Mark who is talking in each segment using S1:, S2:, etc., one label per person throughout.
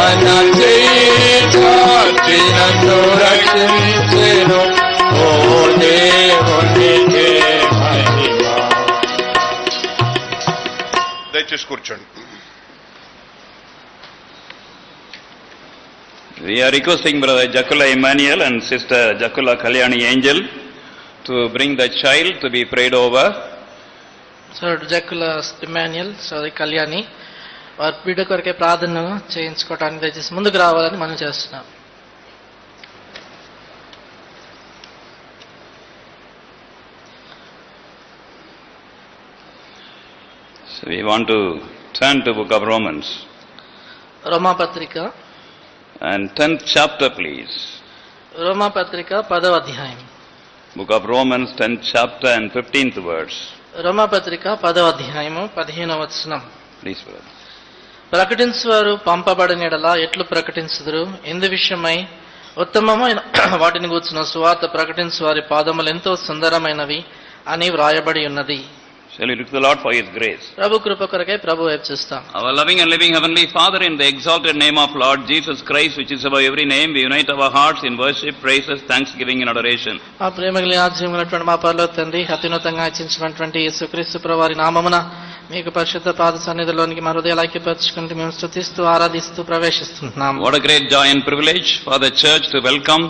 S1: తన చేయి నన్ను రక్షించెను. ఓ దేవునికే మహిమ.
S2: దయచేసి కూర్చోండి.
S3: We are requesting Brother Jakula Emmanuel and Sister Jakula Kalyani Angel to bring the child to be prayed over.
S4: Sir Jakula Emmanuel, Sir Kalyani, వారి బిడ్డ కొరకే ప్రార్థన చేయించుకోవడానికి దయచేసి ముందుకు రావాలని మనం చేస్తున్నాం.
S3: So we want to turn to book of Romans.
S4: రోమా పత్రిక
S3: And 10th chapter, please.
S4: రోమా పత్రిక 10వ అధ్యాయం.
S3: Book of Romans, 10th chapter and 15th verse.
S4: రోమా పత్రిక 10వ అధ్యాయము 15వ వచనం.
S3: Please, brother.
S4: ప్రకటించువారు పంపబడిన యెడల ఎట్లు ప్రకటించుదురు? ఇందు విషయమై ఉత్తమమైన వాటిని గూర్చిన సువార్త ప్రకటించు వారి పాదములు ఎంతో సుందరమైనవి అని వ్రాయబడి ఉన్నది.
S3: Shall we look to the Lord for His grace?
S4: ప్రభు కృప కొరకై ప్రభు వైపు చూస్తాం.
S3: Our loving and living Heavenly Father, in the exalted name of Lord Jesus Christ, which is above every name, we unite our hearts in worship, praises, thanksgiving and adoration.
S4: మా ప్రేమగల ఆజ్ఞమైనటువంటి మా పరలోక తండ్రి, అత్యున్నతంగా హెచ్చించినటువంటి యేసుక్రీస్తు ప్రభువారి నామమున మీకు పరిశుద్ధ పాద సన్నిధిలోనికి మా హృదయాలు ఐక్యపరచుకుంటూ మేము స్తుతిస్తూ ఆరాధిస్తూ ప్రవేశిస్తున్నాం.
S3: What a great joy and privilege for the church to welcome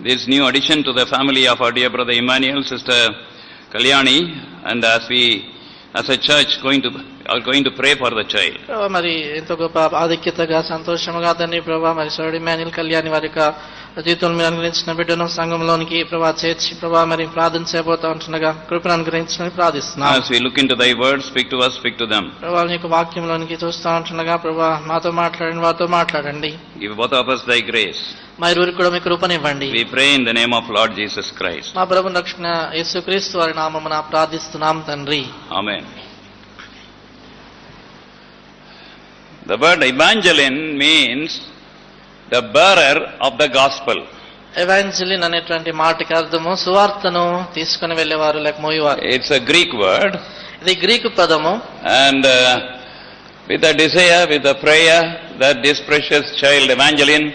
S3: this new addition to the family of our dear brother Emmanuel, Sister Kalyani, and as a church are going to pray for the child.
S4: ప్రభా మరి ఎంతో గొప్ప ఆధిక్యతగా సంతోషముగా తండ్రి ప్రభా మరి సోదరుడు ఇమ్మాన్యుయల్ కళ్యాణి వారి యొక్క జీవితంలో మీరు అనుగ్రహించిన బిడ్డను సంఘంలోనికి ప్రభా చేర్చి ప్రభా మరి ప్రార్థన చేయబోతా ఉంటుండగా కృపను అనుగ్రహించమని ప్రార్థిస్తున్నాం.
S3: As we look into thy word, speak to us, speak to them.
S4: ప్రభా నీ యొక్క వాక్యంలోనికి చూస్తూ ఉంటుండగా ప్రభా మాతో మాట్లాడండి, వారితో మాట్లాడండి.
S3: Give both of us thy grace.
S4: మా ఇరువురికి కూడా మీ కృపనివ్వండి.
S3: We pray in the name of Lord Jesus Christ.
S4: మా ప్రభు రక్షణ యేసుక్రీస్తు వారి నామమున ప్రార్థిస్తున్నాం తండ్రి.
S3: Amen. The word evangeline means the bearer of the gospel.
S4: Evangeline అనేటువంటి మాటకి అర్థము సువార్తను తీసుకుని వెళ్ళేవారు లేక మోయేవారు.
S3: It's a Greek word.
S4: ఇది గ్రీకు పదము.
S3: And with the desire, with the prayer that this precious child Evangeline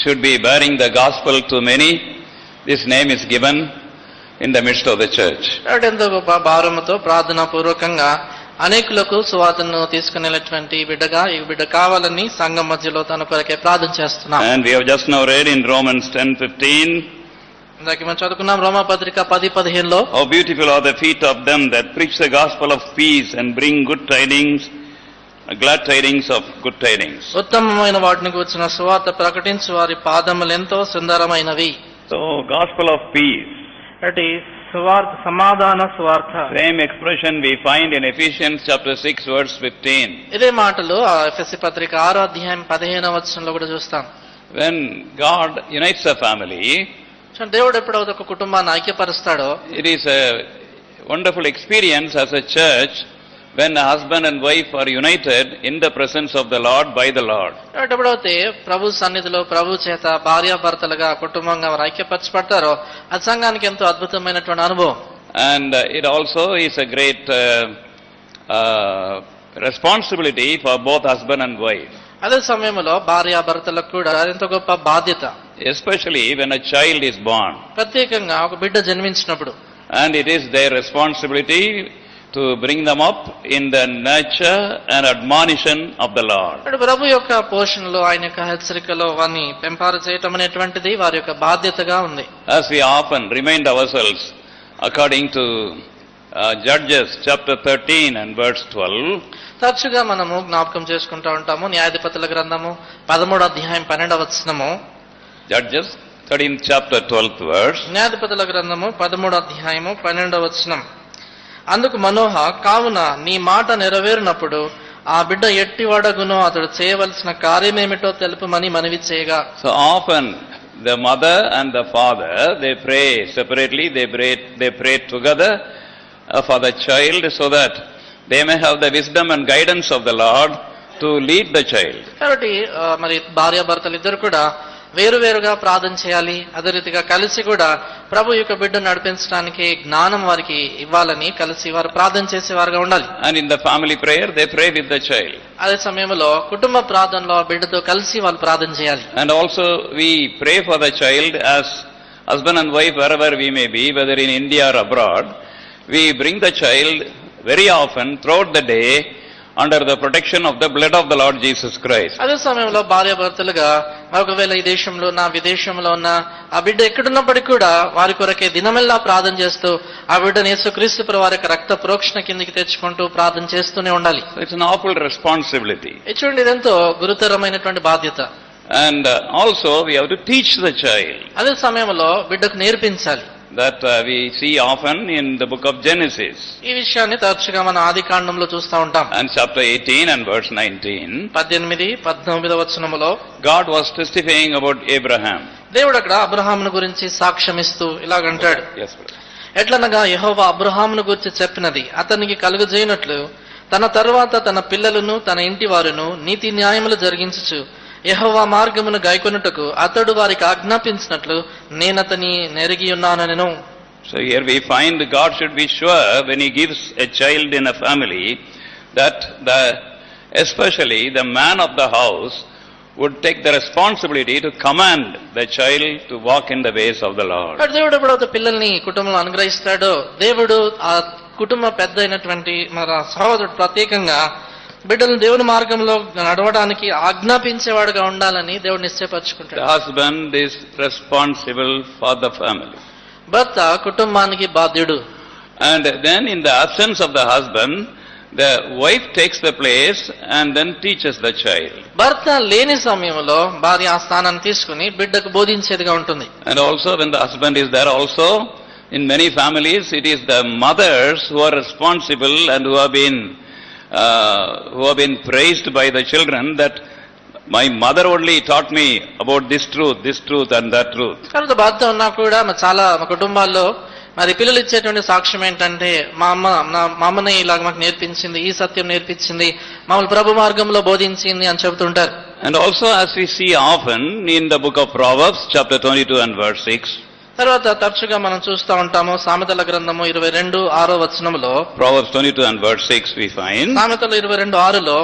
S3: should be bearing the gospel to many, this name is given in the midst of the church.
S4: ఎంతో గొప్ప భారముతో ప్రార్థనా పూర్వకంగా అనేకులకు సువార్తను తీసుకునేటువంటి బిడ్డగా ఈ బిడ్డ కావాలని సంఘం మధ్యలో తన కొరకే ప్రార్థన చేస్తున్నాం.
S3: And we have just now read in Romans 10:15.
S4: ఇందాక మనం చదువుకున్నాం రోమా పత్రిక 10:15లో,
S3: How beautiful are the feet of them that preach the gospel of peace and bring good tidings, glad tidings of good tidings.
S4: ఉత్తమమైన వాటిని కూర్చున్న సువార్త ప్రకటించు వారి పాదములు ఎంతో సుందరమైనవి.
S3: So gospel of peace.
S4: అంటే సువార్త సమాధాన సువార్త.
S3: Same expression we find in Ephesians chapter 6 verse 15.
S4: ఇదే మాటలు ఎఫెసీ పత్రిక 6వ అధ్యాయం 15వ వచనంలో కూడా చూస్తాం.
S3: When God unites a family,
S4: దేవుడు ఎప్పుడైతే ఒక కుటుంబాన్ని ఐక్యపరుస్తాడో,
S3: it is a wonderful experience as a church when a husband and wife are united in the presence of the Lord by the Lord.
S4: ఎప్పుడైతే ప్రభు సన్నిధిలో ప్రభు చేత భార్యాభర్తలుగా కుటుంబంగా వారు ఐక్యపరచబడతారో అది సంఘానికి ఎంతో అద్భుతమైనటువంటి అనుభవం.
S3: And it also is a great responsibility for both husband and wife.
S4: అదే సమయంలో భార్యాభర్తలకు కూడా ఎంతో గొప్ప బాధ్యత,
S3: Especially when a child is born.
S4: ప్రత్యేకంగా ఒక బిడ్డ జన్మించినప్పుడు.
S3: And it is their responsibility to bring them up in the nurture and admonition of the Lord.
S4: ప్రభు యొక్క పోషణలో ఆయన యొక్క హెచ్చరికలో వారిని పెంపారు చేయటం అనేటువంటిది వారి యొక్క బాధ్యతగా ఉంది.
S3: As we often remind ourselves according to Judges chapter 13 and verse 12.
S4: తరచుగా మనము జ్ఞాపకం చేసుకుంటూ ఉంటాము న్యాయాధిపతుల గ్రంథము 13వ అధ్యాయం 12వ వచనము.
S3: Judges 13th chapter 12th verse.
S4: న్యాయాధిపతుల గ్రంథము 13వ అధ్యాయము 12వ వచనం. అందుకు మనోహ, కావున నీ మాట నెరవేరినప్పుడు ఆ బిడ్డ ఎట్టివాడగునో అతడు చేయవలసిన కార్యమేమిటో తెలుపమని మనవి చేయగా.
S3: So often the mother and the father, they pray separately, they pray together for the child so that they may have the wisdom and guidance of the Lord to lead the child.
S4: కాబట్టి మరి భార్యాభర్తలు ఇద్దరు కూడా వేరువేరుగా ప్రార్థన చేయాలి. అదే రీతిగా కలిసి కూడా ప్రభు యొక్క బిడ్డను నడిపించడానికి జ్ఞానం వారికి ఇవ్వాలని కలిసి వారు ప్రార్థన చేసేవారుగా ఉండాలి.
S3: And in the family prayer, they pray with the child.
S4: అదే సమయంలో కుటుంబ ప్రార్థనలో బిడ్డతో కలిసి వాళ్ళు ప్రార్థన చేయాలి.
S3: And also we pray for the child as husband and wife, wherever we may be, whether in India or abroad. We bring the child very often throughout the day under the protection of the blood of the Lord Jesus Christ.
S4: అదే సమయంలో భార్యాభర్తలుగా ఒకవేళ ఈ దేశంలో ఉన్న విదేశంలో ఉన్న ఆ బిడ్డ ఎక్కడున్నప్పటికీ కూడా వారి కొరకే దినమెల్లా ప్రార్థన చేస్తూ ఆ బిడ్డను యేసుక్రీస్తు ప్రభు వారి యొక్క రక్త ప్రోక్షణ కిందికి తెచ్చుకుంటూ ప్రార్థన చేస్తూనే ఉండాలి.
S3: It's an awful responsibility.
S4: చూడండి, ఇదెంతో గురుతరమైనటువంటి బాధ్యత.
S3: And also we have to teach the child.
S4: అదే సమయంలో బిడ్డకు నేర్పించాలి.
S3: That we see often in the book of Genesis.
S4: ఈ విషయాన్ని తరచుగా మన ఆది కాండంలో చూస్తూ ఉంటాం.
S3: And chapter 18 and verse 19.
S4: 18-19 వచనములో
S3: God was testifying about Abraham.
S4: దేవుడు అక్కడ అబ్రహామును గురించి సాక్ష్యమిస్తూ ఇలాగంటాడు.
S3: Yes, brother.
S4: ఎట్లనగా యెహోవా అబ్రహామును గురించి చెప్పినది అతనికి కలుగజేయనట్లు తన తరువాత తన పిల్లలను తన ఇంటి వారును నీతి న్యాయములు జరిగించుచు యెహోవా మార్గమును గైకొనుటకు అతడు వారికి ఆజ్ఞాపించినట్లు నేనతని నెరిగి ఉన్నానెను.
S3: So here we find God should be sure when he gives a child in a family that especially the man of the house would take the responsibility to command the child to walk in the ways of the Lord.
S4: దేవుడు ఎప్పుడైతే పిల్లల్ని కుటుంబంలో అనుగ్రహిస్తాడో దేవుడు ఆ కుటుంబ పెద్ద అయినటువంటి మన సహోదరుడు ప్రత్యేకంగా బిడ్డలను దేవుని మార్గంలో నడవడానికి ఆజ్ఞాపించేవాడుగా ఉండాలని దేవుడు నిశ్చయపరచుకుంటాడు.
S3: The husband is responsible for the family.
S4: భర్త కుటుంబానికి బాధ్యుడు.
S3: And then in the absence of the husband, the wife takes the place and then teaches the child.
S4: భర్త లేని సమయంలో భార్య ఆ స్థానాన్ని తీసుకుని బిడ్డకు బోధించేదిగా ఉంటుంది.
S3: And also when the husband is there also, in many families it is the mothers who are responsible and who have been praised by the children that my mother only taught me about this truth and that truth.
S4: కాబట్టి భర్త ఉన్నా కూడా చాలా కుటుంబాల్లో మరి పిల్లలు ఇచ్చేటువంటి సాక్ష్యం ఏంటంటే మా అమ్మని ఇలాగ మాకు నేర్పించింది, ఈ సత్యం నేర్పించింది, మమ్మల్ని ప్రభు మార్గంలో బోధించింది అని చెబుతుంటారు.
S3: And also as we see often in the book of Proverbs chapter 22 and verse 6.
S4: తర్వాత తరచుగా మనం చూస్తూ ఉంటాము సామెతల గ్రంథము 22:6 వచనములో,
S3: Proverbs 22 and verse 6 we find.
S4: సామెతలు 22:6లో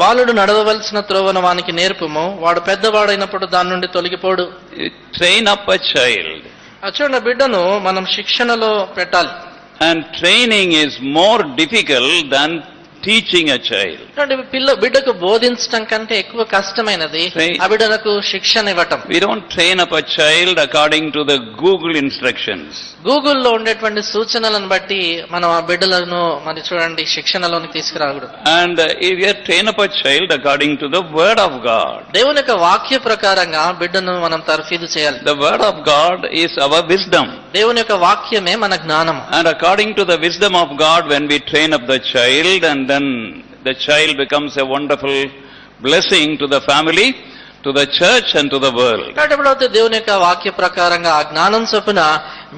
S4: బాలుడు నడవవలసిన త్రోవను వానికి నేర్పుము, వాడు పెద్దవాడైనప్పుడు దాని నుండి తొలగిపోడు.
S3: Train up a child.
S4: చూడండి, బిడ్డను మనం శిక్షణలో పెట్టాలి.
S3: And training is more difficult than teaching a child.
S4: బిడ్డకు బోధించడం కంటే ఎక్కువ కష్టమైనది ఆ బిడ్డలకు శిక్షణ ఇవ్వటం.
S3: We don't train up a child according to the Google instructions.
S4: గూగుల్లో ఉండేటువంటి సూచనలను బట్టి మనం ఆ బిడ్డలను మరి చూడండి శిక్షణలోకి తీసుకురాకూడదు.
S3: And if we train up a child according to the word of God.
S4: దేవుని యొక్క వాక్య ప్రకారంగా బిడ్డను మనం తర్ఫీదు చేయాలి.
S3: The word of God is our wisdom.
S4: దేవుని యొక్క వాక్యమే మన జ్ఞానం.
S3: And according to the wisdom of God, when we train up the child, and then the child becomes a wonderful blessing to the family, to the church and to the world.
S4: కాబట్టి ఎప్పుడైతే దేవుని యొక్క వాక్య ప్రకారంగా ఆ జ్ఞానం చొప్పున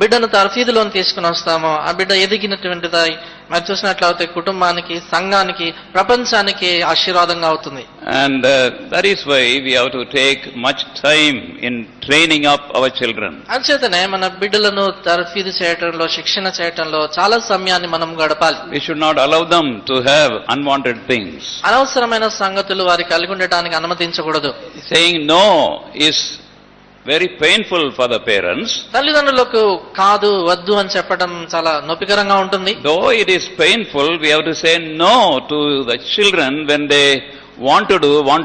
S4: బిడ్డను తర్ఫీదులోని తీసుకుని వస్తామో ఆ బిడ్డ ఎదిగినటువంటిదై మరి చూసినట్లయితే కుటుంబానికి, సంఘానికి, ప్రపంచానికి ఆశీర్వాదంగా అవుతుంది.
S3: And that is why we have to take much time in training up our children.
S4: అంచేతనే మన బిడ్డలను తర్ఫీదు చేయటంలో, శిక్షణ చేయటంలో చాలా సమయాన్ని మనం గడపాలి.
S3: We should not allow them to have unwanted things.
S4: అనవసరమైన సంగతులు వారి కలిగి ఉండటానికి అనుమతించకూడదు.
S3: Saying no is very painful for the parents.
S4: తల్లిదండ్రులకు కాదు, వద్దు అని చెప్పడం చాలా నొప్పికరంగా ఉంటుంది.
S3: Though it is painful, we have to say no to the children when they want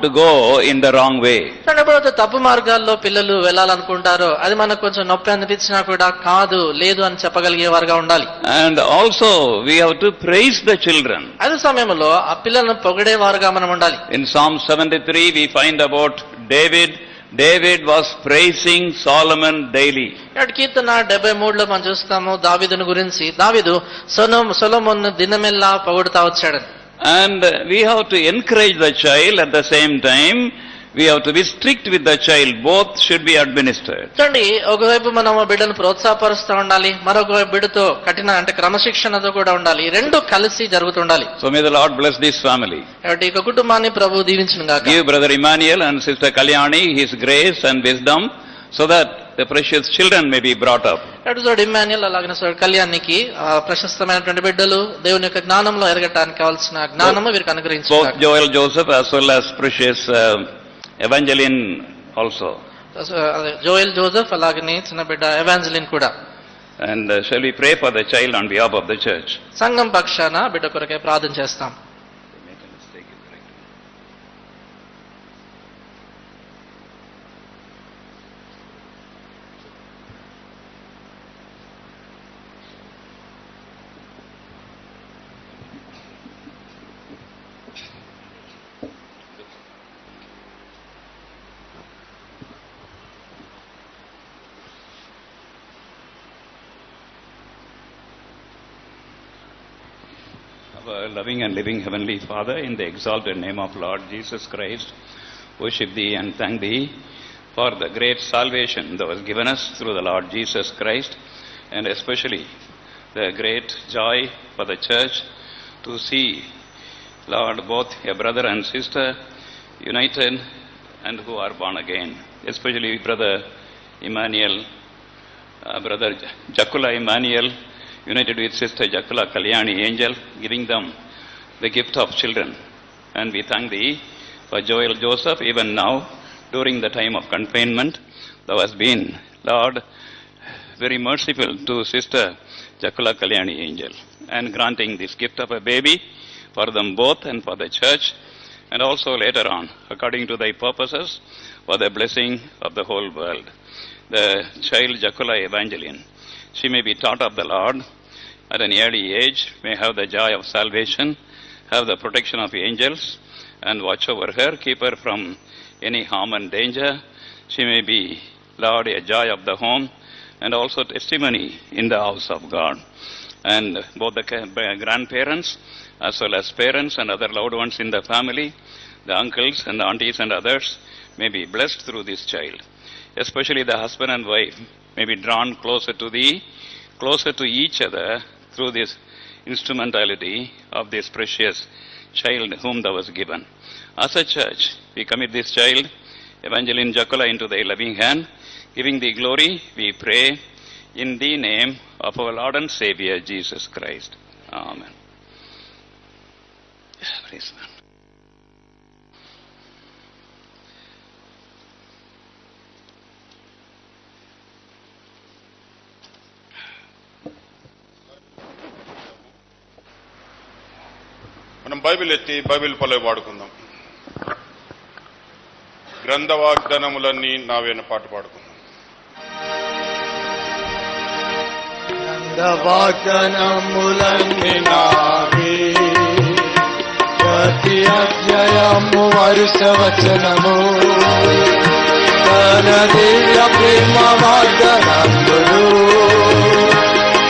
S3: to go in the wrong way.
S4: ఎప్పుడైతే తప్పు మార్గాల్లో పిల్లలు వెళ్ళాలనుకుంటారో అది మనకు కొంచెం నొప్పి అనిపించినా కూడా కాదు, లేదు అని చెప్పగలిగేవారుగా ఉండాలి.
S3: And also we have to praise the children.
S4: అదే సమయంలో ఆ పిల్లలను పొగిడేవారుగా మనం ఉండాలి.
S3: In Psalm 73 we find about David was praising Solomon daily.
S4: కీర్తన 73లో మనం చూస్తాము దావీదును గురించి. దావీదు సొలొమోను దినమెల్లా పొగుడుతా వచ్చాడు.
S3: And we have to encourage the child at the same time. We have to be strict with the child. Both should be administered.
S4: చూడండి, ఒకవైపు మనం బిడ్డను ప్రోత్సాహపరుస్తూ ఉండాలి, మరొక బిడ్డతో కఠిన అంటే క్రమశిక్షణతో కూడా ఉండాలి. రెండు కలిసి జరుగుతుండాలి.
S3: So may the Lord bless this family.
S4: కాబట్టి ఈ కుటుంబాన్ని ప్రభు దీవించును గాక.
S3: Give Brother Emmanuel and Sister Kalyani his grace and wisdom so that the precious children may be brought up.
S4: అటు చూడు ఇమ్మాన్యుయల్, అలాగే చూడు కళ్యాణ్నికి ప్రశస్తమైనటువంటి బిడ్డలు దేవుని యొక్క జ్ఞానంలో ఎరగటానికి కావాల్సిన జ్ఞానము వీరికి
S3: Both
S4: అనుగ్రహించారు.
S3: Joel Joseph as well as precious Evangeline also.
S4: Joel Joseph అలాగనే చిన్న బిడ్డ ఎవాంజలిన్ కూడా.
S3: And shall we pray for the child on behalf of the church?
S4: సంఘం పక్షాన బిడ్డ కొరకే ప్రార్థన చేస్తాం.
S3: Our loving and living Heavenly Father, in the exalted name of Lord Jesus Christ, worship Thee and thank Thee for the great salvation that was given us through the Lord Jesus Christ, and especially the great joy for the church to see, Lord, both a brother and sister united and who are born again, especially Brother Emmanuel, Brother Jakula Emmanuel, united with Sister Jakula Kalyani Angel, giving them the gift of children. And we thank Thee for Joel Joseph, even now, during the time of confinement, Thou hast been, Lord, very merciful to Sister Jakula Kalyani Angel, and granting this gift of a baby for them both and for the church, and also later on, according to Thy purposes, for the blessing of the whole world. The child Jakula Evangeline, she may be taught of the Lord at an early age, may have the joy of salvation, have the protection of angels, and watch over her, keep her from any harm and danger. She may be, Lord, a joy of the home, and also testimony in the house of God. And both the grandparents, as well as parents and other loved ones in the family, the uncles and the aunties and others, may be blessed through this child. Especially the husband and wife may be drawn closer to Thee, closer to each other through this instrumentality of this precious child whom Thou hast given. As a church, we commit this child, Evangeline Jakula, into Thy loving hand, giving Thee glory, we pray, in the name of our Lord and Savior, Jesus Christ. Amen. Praise God.
S2: మనం Bible ఎత్తి Bible పలే వాడుకుందాం. గ్రంథ వాగ్దానములన్నీ నావేన పాట పాడుకుందాం.
S1: గ్రంథ వాగ్దానములన్నీ నావే, ప్రతి అధ్యాయము వరుస వచనము, తన దివ్య ప్రేమ వాగ్దానములు,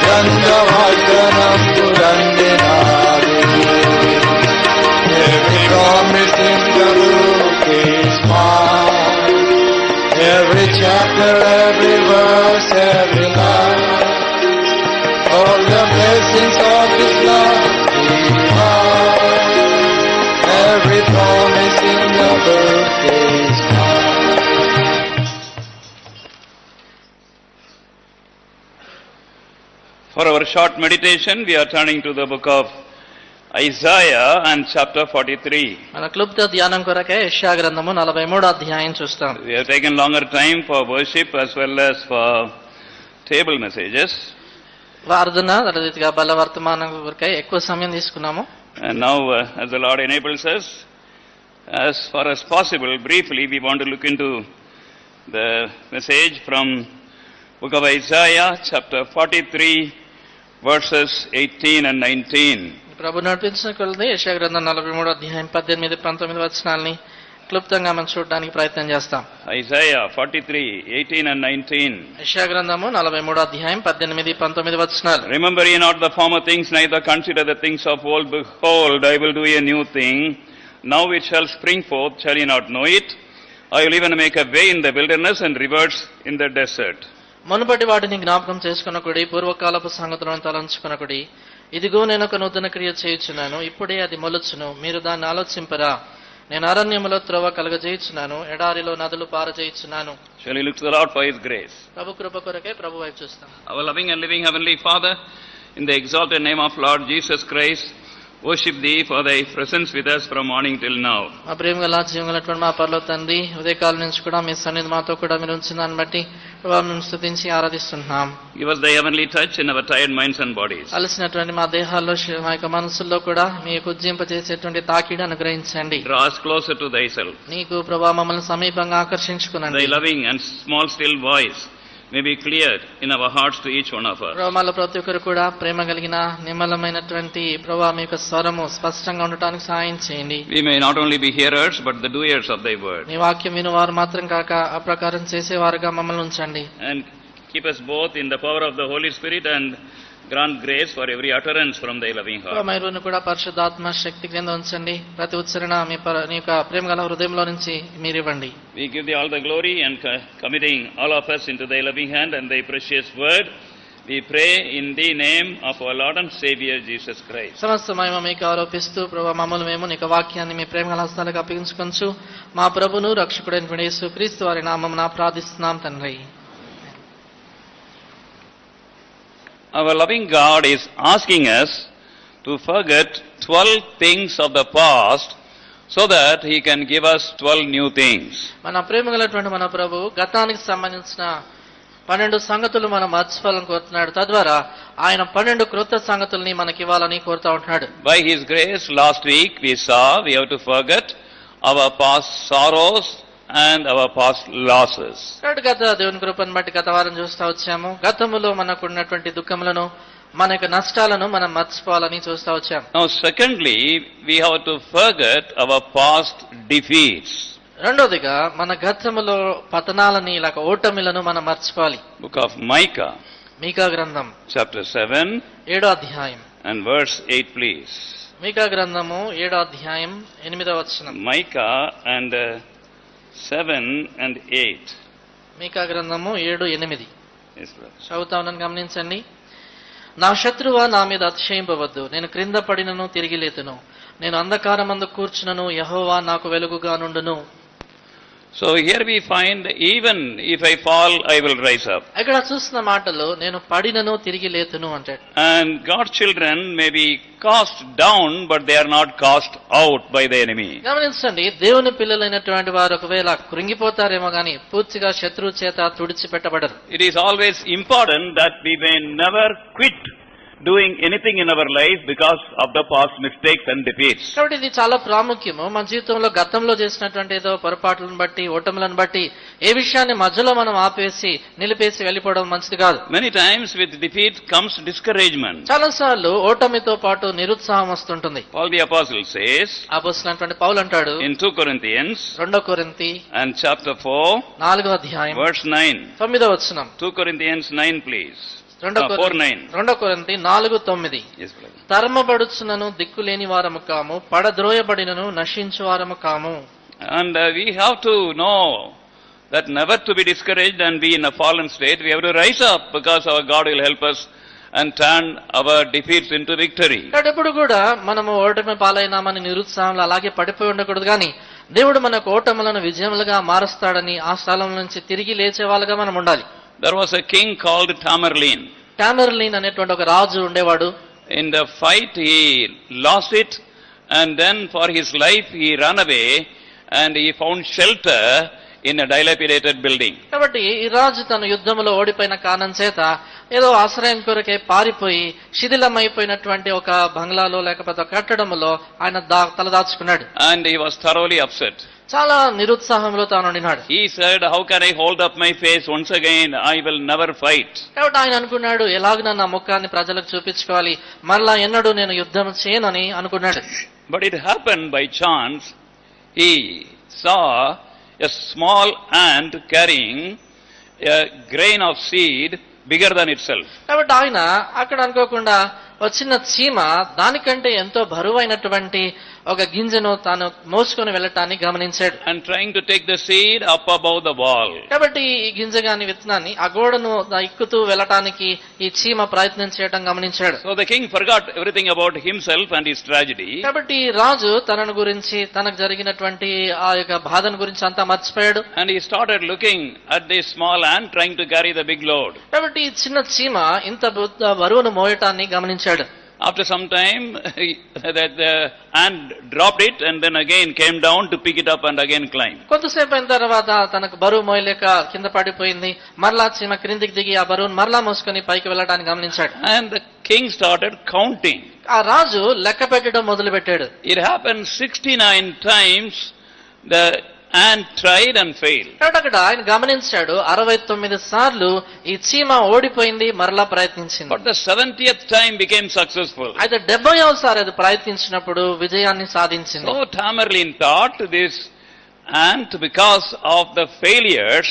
S1: గ్రంథ వాగ్దానములన్నీ నావే. Every promise in the book is mine. Every chapter, every verse, every line. All the blessings of His love we find. Every promise in the book is mine.
S3: For our short meditation, we are turning to the book of Isaiah and chapter 43.
S4: మన క్లుప్త ధ్యానం కొరకే యెషయా గ్రంథము 43వ అధ్యాయం చూస్తాం.
S3: We have taken longer time for worship as well as for table messages.
S4: ప్రార్థన రీతిగా బలవర్తమానం కొరకే ఎక్కువ సమయం తీసుకున్నాము.
S3: And now, as the Lord enables us, as far as possible, briefly, we want to look into the message from book of Isaiah, chapter 43, verses 18 and 19.
S4: ప్రభు నడిపించిన కొలది యెషయా గ్రంథం 43వ అధ్యాయం 18, 19 వచనాల్ని క్లుప్తంగా మనం చూడడానికి ప్రయత్నం చేస్తాం.
S3: Isaiah 43, 18 and 19.
S4: యెషయా గ్రంథము 43వ అధ్యాయం 18, 19 వచనాలు.
S3: Remember ye not the former things, neither consider the things of old. Behold, I will do a new thing. Now it shall spring forth, shall ye not know it? I will even make a way in the wilderness and rivers in the desert.
S4: మునుపటి వాటిని జ్ఞాపకం చేసుకొనకుడి, పూర్వకాలపు సంగతులను తలంచుకొనకుడి. ఇదిగో నేను ఒక నూతన క్రియ చేయుచున్నాను, ఇప్పుడే అది మొలుచును, మీరు దాన్ని ఆలోచింపరా. నేను అరణ్యములో త్రోవ కలుగజేయుచున్నాను, ఎడారిలో నదులు పారజేయుచున్నాను.
S3: Shall we look to the Lord for His grace?
S4: ప్రభు కృప కొరకే ప్రభు వైపు చూస్తాం.
S3: Our loving and living Heavenly Father, in the exalted name of Lord Jesus Christ, worship Thee for Thy presence with us from morning till now.
S4: మా ప్రేమ గల జీవం గలటువంటి మా పరలోక తండ్రి, ఉదయకాలం నుంచి కూడా మీ సన్నిధి మాతో కూడా మీరు ఉంచిన దాన్ని బట్టి ప్రభావ మేము స్తుతించి ఆరాధిస్తున్నాం.
S3: Give us Thy heavenly touch in our tired minds and bodies.
S4: అలసినటువంటి మా దేహాల్లో మా యొక్క మనసుల్లో కూడా మీకు ఉజ్జింపజేసేటువంటి తాకిడి అనుగ్రహించండి.
S3: Draw us closer to Thyself.
S4: నీకు ప్రభావ మమ్మల్ని సమీపంగా ఆకర్షించుకునండి.
S3: Thy loving and small still voice may be cleared in our hearts to each one of us.
S4: ప్రభావాల ప్రతి ఒక్కరు కూడా ప్రేమ కలిగిన నిమ్మలమైనటువంటి ప్రభావ మీ యొక్క స్వరము స్పష్టంగా ఉండటానికి సహాయం చేయండి.
S3: We may not only be hearers but the doers of Thy word.
S4: నీ వాక్యం వినువారు మాత్రం కాక ఆ ప్రకారం చేసేవారుగా మమ్మల్ని ఉంచండి.
S3: And keep us both in the power of the Holy Spirit and grant grace for every utterance from Thy loving heart.
S4: మైరును కూడా పరిశుద్ధాత్మ శక్తి క్రింద ఉంచండి. ప్రతి ఉచ్చరణ నీ యొక్క ప్రేమ గల హృదయంలో నుంచి మీరివ్వండి.
S3: We give Thee all the glory and committing all of us into Thy loving hand and Thy precious word. We pray in the name of our Lord and Savior Jesus Christ.
S4: సమస్త మహిమ మీకు ఆరోపిస్తూ ప్రభు మమ్మల్ని మేము నీ వాక్యాన్ని మీ ప్రేమ గల హస్తాలకు అప్పగించుకొంచు మా ప్రభును రక్షకుడైన యేసు క్రీస్తు వారి నామమున ప్రార్థిస్తున్నాం తండ్రి.
S3: Our loving God is asking us to forget 12 things of the past so that He can give us 12 new things.
S4: మన ప్రేమ గలటువంటి మన ప్రభు గతానికి సంబంధించిన 12 సంగతులు మనం మర్చిపోవాలని కోరుతున్నాడు. తద్వారా ఆయన 12 క్రొత్త సంగతుల్ని మనకి ఇవ్వాలని కోరుతా ఉంటున్నాడు.
S3: By His grace, last week we saw we have to forget our past sorrows and our past losses.
S4: గత దేవుని కృపను బట్టి గత వారం చూస్తూ వచ్చాము. గతములో మనకు ఉన్నటువంటి దుఃఖములను మన యొక్క నష్టాలను మనం మర్చిపోవాలని చూస్తూ వచ్చాము.
S3: Now secondly, we have to forget our past defeats.
S4: రెండోదిగా మన గతములో పతనాలని లేక ఓటమిలను మనం మర్చిపోవాలి.
S3: Book of Micah,
S4: మీకా గ్రంథం
S3: chapter 7
S4: 7వ అధ్యాయం
S3: and verse 8 please.
S4: మీకా గ్రంథము 7వ అధ్యాయం 8వ వచనం.
S3: Micah and 7 and 8.
S4: మీకా గ్రంథము 7:8.
S3: Yes, brother.
S4: చదువుతా ఉన్నాను, గమనించండి. నా శత్రువా నా మీద అతిశయింపవద్దు, నేను క్రింద పడినను తిరిగి లేతును, నేను అంధకారమందు కూర్చునను యెహోవా నాకు వెలుగుగా నుండును.
S3: So here we find even if I fall, I will rise up.
S4: ఇక్కడ చూస్తున్న మాటలు నేను పడినను తిరిగి లేతును అంటాడు.
S3: And God's children may be cast down, but they are not cast out by the enemy.
S4: గమనించండి, దేవుని పిల్లలైనటువంటి వారు ఒకవేళ కృంగిపోతారేమో గాని పూర్తిగా శత్రువు చేత తుడిచిపెట్టబడరు.
S3: It is always important that we may never quit doing anything in our life because of the past mistakes and defeats.
S4: కాబట్టి ఇది చాలా ప్రాముఖ్యము. మన జీవితంలో గతంలో చేసినటువంటి ఏదో పొరపాట్లను బట్టి ఓటములను బట్టి ఏ విషయాన్ని మధ్యలో మనం ఆపేసి నిలిపేసి వెళ్ళిపోవడం మంచిది కాదు.
S3: Many times with defeat comes discouragement.
S4: చాలా సార్లు ఓటమితో పాటు నిరుత్సాహం వస్తుంటుంది.
S3: Paul the Apostle says
S4: అపోస్తలుడైనటువంటి పౌలు అంటాడు
S3: 2 Corinthians
S4: 2 కొరింథీ
S3: and chapter 4
S4: 4వ అధ్యాయం
S3: verse 9.
S4: 9వ వచనం.
S3: 2 Corinthians 9 please.
S4: 4:9. 2 కొరింథీ 4:9.
S3: Yes, brother.
S4: తరమబడుచునను దిక్కులేని వారము కాము, పడద్రోయబడినను నశించు వారము కాము.
S3: And we have to know that never to be discouraged and be in a fallen state. We have to rise up because our God will help us and turn our defeats into victory.
S4: ఎప్పుడు కూడా మనము ఓటమి పాలైనామని నిరుత్సాహంలో అలాగే పడిపోయి ఉండకూడదు, కానీ దేవుడు మనకు ఓటములను విజయములుగా మారుస్తాడని ఆ స్థలం నుంచి తిరిగి లేచే వాళ్ళగా మనం ఉండాలి.
S3: There was a king called Tamerlane.
S4: టామెర్లిన్ అనేటువంటి ఒక రాజు ఉండేవాడు.
S3: In the fight he lost it, and then for his life he ran away and he found shelter in a dilapidated building.
S4: కాబట్టి ఈ రాజు తన యుద్ధంలో ఓడిపోయిన కారణం చేత ఏదో ఆశ్రయం కొరకే పారిపోయి శిథిలమైపోయినటువంటి ఒక బంగ్లాలో లేకపోతే కట్టడంలో ఆయన తలదాచుకున్నాడు.
S3: And he was thoroughly upset.
S4: చాలా నిరుత్సాహంలో తాను ఉండినాడు.
S3: He said, how can I hold up my face once again? I will never fight.
S4: కాబట్టి ఆయన అనుకున్నాడు, ఎలాగైనా నా ముఖాన్ని ప్రజలకు చూపించుకోవాలి, మరలా ఎన్నడూ నేను యుద్ధం చేయనని అనుకున్నాడు.
S3: But it happened by chance. He saw a small ant carrying a grain of seed bigger than itself.
S4: కాబట్టి ఆయన అక్కడ అనుకోకుండా ఒక చిన్న చీమ దానికంటే ఎంతో బరువైనటువంటి ఒక గింజను తాను మోసుకొని వెళ్ళటాన్ని గమనించాడు.
S3: and trying to take the seed up above the wall.
S4: కాబట్టి ఈ గింజ గాని విత్తనాన్ని ఆ గోడను ఎక్కుతూ వెళ్ళటానికి ఈ చీమ ప్రయత్నం చేయడం గమనించాడు.
S3: So the king forgot everything about himself and his tragedy.
S4: కాబట్టి రాజు తనను గురించి తనకు జరిగినటువంటి ఆ యొక్క బాధను గురించి అంతా మర్చిపోయాడు.
S3: And he started looking at this small ant trying to carry the big load.
S4: కాబట్టి ఈ చిన్న చీమ ఇంత బరువును మోయటాన్ని గమనించాడు.
S3: After some time, that the ant dropped it and then again came down to pick it up and again climb.
S4: కొంతసేపు అయిన తర్వాత తనకు బరువు మోయలేక కింద పడిపోయింది. మరలా చీమ క్రిందికి దిగి ఆ బరువును మరలా మోసుకొని పైకి వెళ్ళడానికి గమనించాడు.
S3: And the king started counting.
S4: ఆ రాజు లెక్క పెట్టడం మొదలు పెట్టాడు.
S3: It happened 69 times. The ant tried and failed.
S4: కాబట్టి అక్కడ ఆయన గమనించాడు 69 సార్లు ఈ చీమ ఓడిపోయింది, మరలా ప్రయత్నించింది.
S3: But the 70th time became successful.
S4: అయితే 70వ సారి అది ప్రయత్నించినప్పుడు విజయాన్ని సాధించింది.
S3: So Tamerlane thought this ant, because of the failures,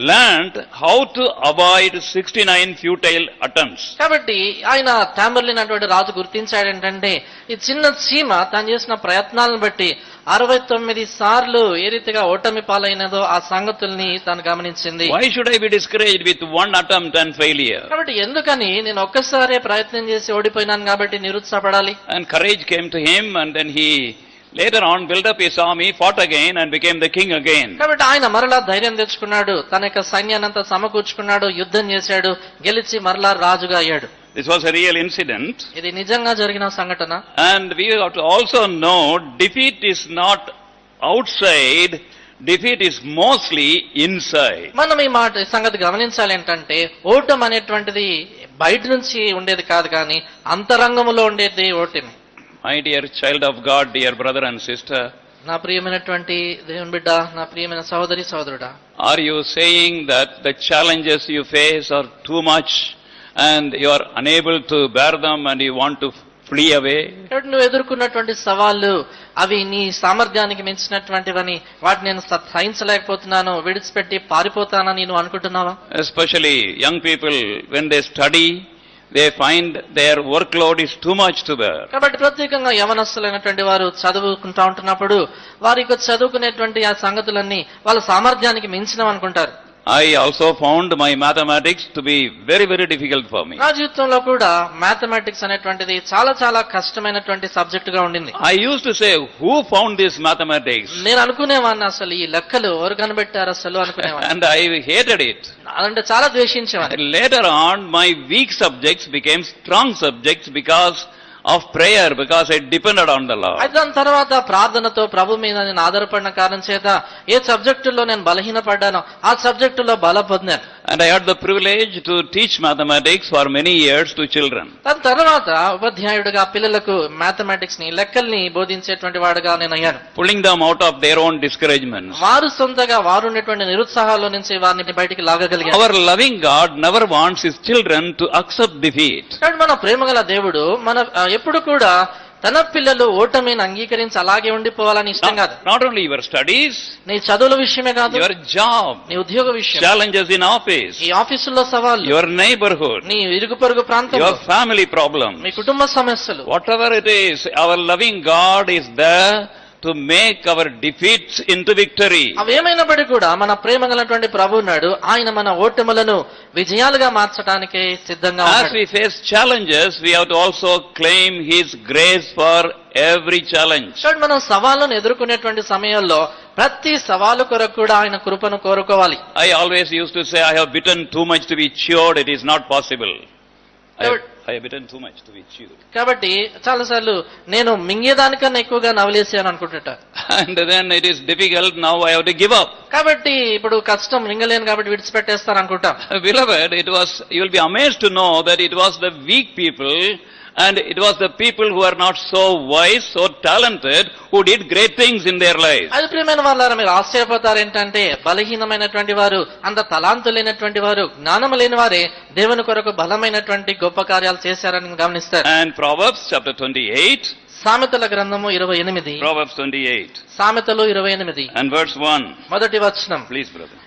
S3: learned how to avoid 69 futile attempts.
S4: కాబట్టి ఆయన టాంబర్లిన్ అటువంటి రాజు గుర్తించాడు ఏంటంటే ఈ చిన్న చీమ తాను చేసిన ప్రయత్నాలను బట్టి 69 సార్లు ఏ రీతిగా ఓటమి పాలైనదో ఆ సంగతుల్ని తాను గమనించింది.
S3: Why should I be discouraged with one attempt and failure?
S4: కాబట్టి ఎందుకని నేను ఒక్కసారే ప్రయత్నం చేసి ఓడిపోయినాను కాబట్టి నిరుత్సాహపడాలి?
S3: And courage came to him, and then he later on built up his army, fought again and became the king again.
S4: కాబట్టి ఆయన మరలా ధైర్యం తెచ్చుకున్నాడు, తన యొక్క సైన్యాన్నంతా సమకూర్చుకున్నాడు, యుద్ధం చేశాడు, గెలిచి మరలా రాజుగా అయ్యాడు.
S3: This was a real incident.
S4: ఇది నిజంగా జరిగిన సంఘటన.
S3: And we have to also know defeat is not outside, defeat is mostly inside.
S4: మనం ఈ సంగతి గమనించాలి ఏంటంటే ఓటమి అనేటువంటిది బయట నుంచి ఉండేది కాదు, కానీ అంతరంగంలో ఉండేది ఓటమి.
S3: My dear child of God, dear brother and sister,
S4: నా ప్రియమైనటువంటి దేవుని బిడ్డ, నా ప్రియమైన సహోదరి సహోదరుడా,
S3: are you saying that the challenges you face are too much and you are unable to bear them and you want to flee away?
S4: నువ్వు ఎదుర్కొన్నటువంటి సవాళ్లు అవి నీ సామర్థ్యానికి మించినటువంటివని, వాటిని నేను సహించలేకపోతున్నాను, విడిచిపెట్టి పారిపోతానని నువ్వు అనుకుంటున్నావా?
S3: Especially young people, when they study, they find their workload is too much to bear.
S4: కాబట్టి ప్రత్యేకంగా యవనస్తులైనటువంటి వారు చదువుకుంటా ఉంటున్నప్పుడు వారికి చదువుకునేటువంటి ఆ సంగతులన్నీ వాళ్ళ సామర్థ్యానికి మించినవి అనుకుంటారు.
S3: I also found my mathematics to be very, very difficult for me.
S4: నా జీవితంలో కూడా మ్యాథమెటిక్స్ అనేటువంటిది చాలా చాలా కష్టమైనటువంటి సబ్జెక్ట్ గా ఉండింది.
S3: I used to say, who found this mathematics?
S4: నేను అనుకునేవాడిని అసలు ఈ లెక్కలు ఎవరు కనిపెట్టారు అసలు అనుకునేవాడిని.
S3: And I hated it.
S4: అంటే చాలా ద్వేషించేవాడిని.
S3: Later on, my weak subjects became strong subjects because of prayer, because I depended on the Lord.
S4: అయితే దాని తర్వాత ప్రార్థనతో ప్రభు మీద నేను ఆధారపడిన కారణం చేత ఏ సబ్జెక్టులో నేను బలహీనపడ్డానో ఆ సబ్జెక్టులో బల పొందాను.
S3: And I had the privilege to teach mathematics for many years to children.
S4: దాని తర్వాత ఉపాధ్యాయుడిగా పిల్లలకు మ్యాథమెటిక్స్ ని లెక్కల్ని బోధించేటువంటి వాడుగా నేను అయ్యాను.
S3: Pulling them out of their own discouragements.
S4: వారు సొంతగా వారు ఉన్నటువంటి నిరుత్సాహాల్లో నుంచి వారిని బయటికి లాగగలిగారు.
S3: Our loving God never wants his children to accept defeat.
S4: కానీ మన ప్రేమగల దేవుడు ఎప్పుడు కూడా తన పిల్లలు ఓటమిని అంగీకరించి అలాగే ఉండిపోవాలని ఇష్టం కాదు.
S3: Not only your studies,
S4: నీ చదువుల విషయమే కాదు,
S3: your job,
S4: నీ ఉద్యోగ విషయం,
S3: challenges in office,
S4: ఈ ఆఫీసుల్లో సవాళ్ళు,
S3: your neighborhood,
S4: నీ ఇరుగు పొరుగు ప్రాంతం,
S3: your family problems,
S4: మీ కుటుంబ సమస్యలు,
S3: whatever it is, our loving God is there to make our defeats into victory.
S4: అవేమైనప్పటికీ కూడా మన ప్రేమ గలటువంటి ప్రభు ఉన్నాడు, ఆయన మన ఓటములను విజయాలుగా మార్చడానికే సిద్ధంగా
S3: As
S4: ఉన్నాడు.
S3: we face challenges, we have to also claim his grace for every challenge.
S4: కాబట్టి మనం సవాళ్ళను ఎదుర్కొనేటువంటి సమయంలో ప్రతి సవాలు కొరకు కూడా ఆయన కృపను కోరుకోవాలి.
S3: I always used to say, I have bitten too much to be chewed. It is not possible. I have bitten too much to be chewed.
S4: కాబట్టి చాలాసార్లు నేను మింగేదానికన్నా ఎక్కువగా నవలేసాను అనుకుంటున్నా.
S3: And then it is difficult, now I have to give up.
S4: కాబట్టి ఇప్పుడు కష్టం మింగలేను కాబట్టి విడిచిపెట్టేస్తాను అనుకుంటాం.
S3: Beloved, you will be amazed to know that it was the weak people and it was the people who are not so wise, so talented, who did great things in their lives.
S4: అది ప్రియమైన వాళ్ళారా, మీరు ఆశ్చర్యపోతారు ఏంటంటే బలహీనమైనటువంటి వారు, అంత తలాంతు లేనటువంటి వారు, జ్ఞానం లేని వారే దేవుని కొరకు బలమైనటువంటి గొప్ప కార్యాలు చేశారని గమనిస్తారు.
S3: And Proverbs chapter 28.
S4: సామెతల గ్రంథము 28.
S3: Proverbs 28.
S4: సామెతలు 28
S3: and verse 1.
S4: మొదటి వచనం.
S3: Please, brother.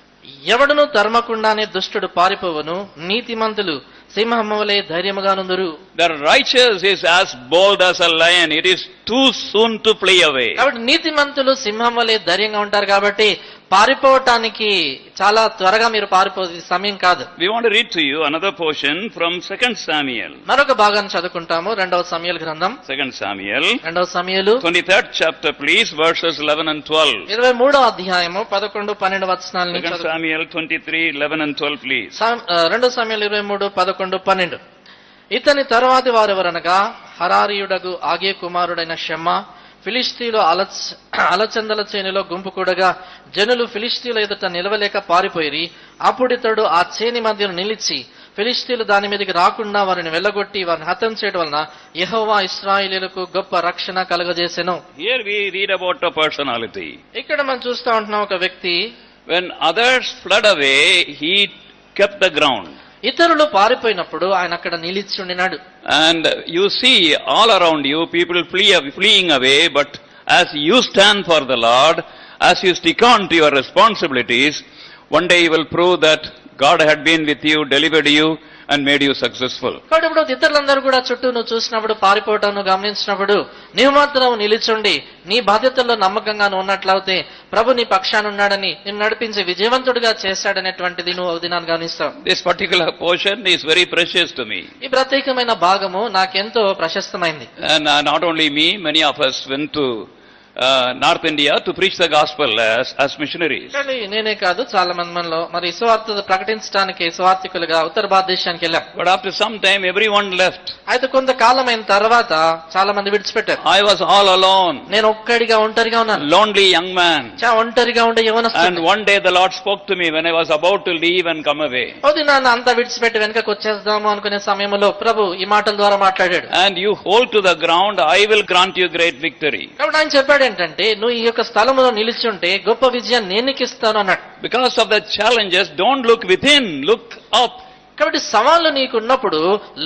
S4: ఎవడును ధర్మకుండానే దుష్టుడు పారిపోవను, నీతిమంతులు సింహము వలె ధైర్యముగానుందురు.
S3: The righteous is as bold as a lion. It is too soon to flee away.
S4: కాబట్టి నీతిమంతులు సింహం వలె ధైర్యంగా ఉంటారు కాబట్టి పారిపోవటానికి చాలా త్వరగా మీరు పారిపోయే సమయం కాదు.
S3: We want to read to you another portion from 2 Samuel.
S4: మరొక భాగాన్ని చదువుకుంటాము. 2వ సమూయేలు గ్రంథం
S3: 2 Samuel.
S4: 2వ సమూయేలు
S3: 23rd chapter, please, verses 11 and 12.
S4: 23వ అధ్యాయము 11, 12 వచనాలను
S3: 2 Samuel 23, 11 and 12, please.
S4: 2 సమూయేలు 23, 11, 12. ఇతని తరువాతి వారెవరనగా హరారీయుడగు ఆగే కుమారుడైన షమ్మా ఫిలిష్తీయులు అలచందల చేనిలో గుంపు కూడగా జనులు ఫిలిష్తీయుల ఎదుట నిలవలేక పారిపోయిరి. అప్పుడితడు ఆ చేని మధ్యను నిలిచి ఫిలిష్తీయులు దాని మీదకి రాకుండా వారిని వెళ్ళగొట్టి వారిని హతం చేయడం వలన యెహోవా ఇశ్రాయేలీయులకు గొప్ప రక్షణ కలుగజేసెను.
S3: Here we read about a personality.
S4: ఇక్కడ మనం చూస్తా ఉంటున్నాం ఒక వ్యక్తి.
S3: When others fled away, he kept the ground.
S4: ఇతరులు పారిపోయినప్పుడు ఆయన అక్కడ నిలిచి ఉండినాడు.
S3: And you see all around you people fleeing away, but as you stand for the Lord, as you stick on to your responsibilities, one day you will prove that God had been with you, delivered you and made you successful.
S4: కాబట్టి ఇప్పుడు ఇతరులందరూ కూడా చుట్టూ నువ్వు చూసినప్పుడు పారిపోవటం నువ్వు గమనించినప్పుడు నీవు మాత్రం నిలిచుండి నీ బాధ్యతల్లో నమ్మకంగా నువ్వు ఉన్నట్లయితే ప్రభు నీ పక్షాన ఉన్నాడని నిన్ను నడిపించి విజయవంతుడిగా చేశాడనేటువంటిది నువ్వు దినాన్ని గమనిస్తావు.
S3: This particular portion is very precious to me.
S4: ఈ ప్రత్యేకమైన భాగము నాకెంతో ప్రశస్తమైంది.
S3: And not only me, many of us went to North India to preach the gospel as missionaries.
S4: కానీ నేనే కాదు చాలా మంది మనలో మరి సువార్త ప్రకటించడానికి సువార్థికులుగా ఉత్తర భారతదేశానికి వెళ్ళాం.
S3: But after some time everyone left.
S4: అయితే కొంతకాలం అయిన తర్వాత చాలా మంది విడిచిపెట్టారు.
S3: I was all alone.
S4: నేను ఒక్కడిగా ఒంటరిగా ఉన్నాను.
S3: Lonely young man.
S4: ఒంటరిగా ఉండే యవనస్తుడు.
S3: And one day the Lord spoke to me when I was about to leave and come away.
S4: నన్ను అంతా విడిచిపెట్టి వెనకకు వచ్చేద్దాము అనుకునే సమయంలో ప్రభు ఈ మాటల ద్వారా మాట్లాడాడు.
S3: And you hold to the ground, I will grant you great victory.
S4: కాబట్టి ఆయన చెప్పాడు ఏంటంటే నువ్వు ఈ యొక్క స్థలములో నిలిచి ఉంటే గొప్ప విజయాన్ని నేను నీకు ఇస్తాను అన్నాడు.
S3: Because of the challenges, don't look within, look up.
S4: కాబట్టి సవాళ్ళు నీకు ఉన్నప్పుడు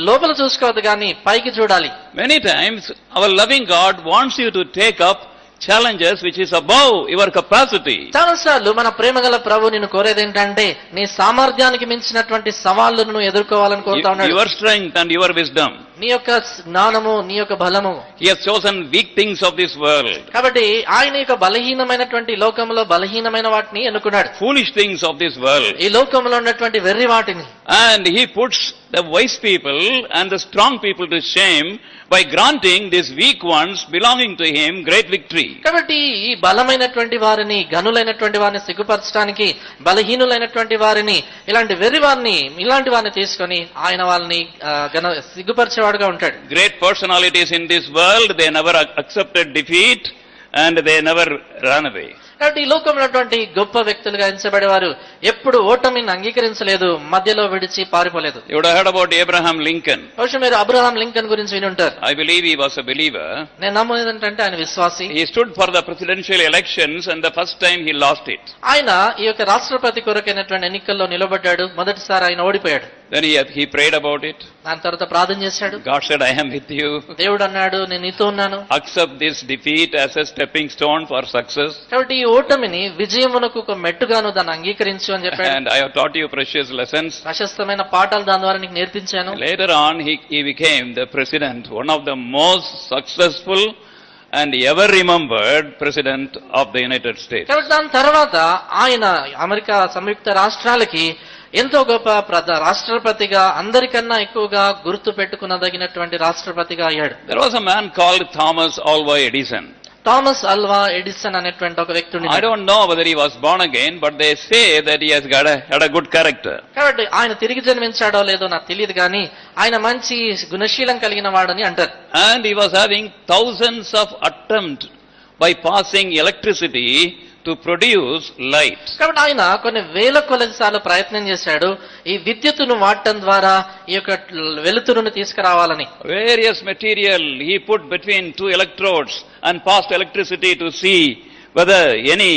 S4: లోపల చూసుకోవద్దు కానీ పైకి చూడాలి.
S3: Many times our loving God wants you to take up challenges which is above your capacity.
S4: చాలాసార్లు మన ప్రేమగల ప్రభు నిన్ను కోరేది ఏంటంటే నీ సామర్థ్యానికి మించినటువంటి సవాళ్లను నువ్వు ఎదుర్కోవాలని కోరుతా ఉన్నాడు.
S3: Your strength and your wisdom.
S4: నీ యొక్క జ్ఞానము నీ యొక్క బలము.
S3: He has chosen weak things of this world.
S4: కాబట్టి ఆయన యొక్క బలహీనమైనటువంటి లోకంలో బలహీనమైన వాటిని ఎన్నుకున్నాడు.
S3: Foolish things of this world.
S4: ఈ లోకంలో ఉన్నటువంటి వెర్రి వాటిని.
S3: And he puts the wise people and the strong people to shame by granting these weak ones belonging to him great victory.
S4: కాబట్టి ఈ బలమైనటువంటి వారిని గనులైనటువంటి వారిని సిగ్గుపరచడానికి బలహీనులైనటువంటి వారిని ఇలాంటి వెర్రి వారిని తీసుకొని ఆయన వాళ్ళని సిగ్గుపరిచేవాడుగా ఉంటాడు.
S3: Great personalities in this world, they never accepted defeat and they never ran away.
S4: కాబట్టి ఈ లోకంలో ఉన్నటువంటి గొప్ప వ్యక్తులుగా ఎంచబడేవారు ఎప్పుడు ఓటమిని అంగీకరించలేదు, మధ్యలో విడిచి పారిపోలేదు.
S3: You would have heard about Abraham Lincoln.
S4: బహుశా మీరు అబ్రహాం లింకన్ గురించి విని ఉంటారు.
S3: I believe he was a believer.
S4: నేను నమ్మేది ఏంటంటే ఆయన విశ్వాసి.
S3: He stood for the presidential elections and the first time he lost it.
S4: ఆయన ఈ యొక్క రాష్ట్రపతి కొరకైనటువంటి ఎన్నికల్లో నిలబడ్డాడు. మొదటిసారి ఆయన ఓడిపోయాడు.
S3: Then he prayed about it.
S4: దాని తర్వాత ప్రార్థన చేశాడు.
S3: God said, I am with you.
S4: దేవుడు అన్నాడు నేను నీతో ఉన్నాను.
S3: Accept this defeat as a stepping stone for success.
S4: కాబట్టి ఈ ఓటమిని విజయమునకు ఒక మెట్టుగాను దాన్ని అంగీకరించు అని చెప్పాడు.
S3: And I have taught you precious lessons.
S4: ప్రశస్తమైన పాఠాలు దాని ద్వారా నీకు నేర్పించాను.
S3: Later on he became the president, one of the most successful and ever remembered president of the United States.
S4: కాబట్టి దాని తర్వాత ఆయన అమెరికా సంయుక్త రాష్ట్రాలకి ఎంతో గొప్ప రాష్ట్రపతిగా అందరికన్నా ఎక్కువగా గుర్తు పెట్టుకునదగినటువంటి రాష్ట్రపతిగా అయ్యాడు.
S3: There was a man called Thomas Alva Edison.
S4: Thomas Alva Edison అనేటువంటి ఒక వ్యక్తి.
S3: I don't know whether he was born again, but they say that he has had a good character.
S4: కాబట్టి ఆయన తిరిగి జన్మించాడో లేదో నాకు తెలియదు కానీ ఆయన మంచి గుణశీలం కలిగిన వాడని అంటారు.
S3: And he was having thousands of attempts by passing electricity to produce light.
S4: కాబట్టి ఆయన కొన్ని వేల కొలదిసార్లు ప్రయత్నం చేశాడు ఈ విద్యుత్తును వాడటం ద్వారా ఈ యొక్క వెలుతురును తీసుకురావాలని.
S3: Various material he put between two electrodes and passed electricity to see whether any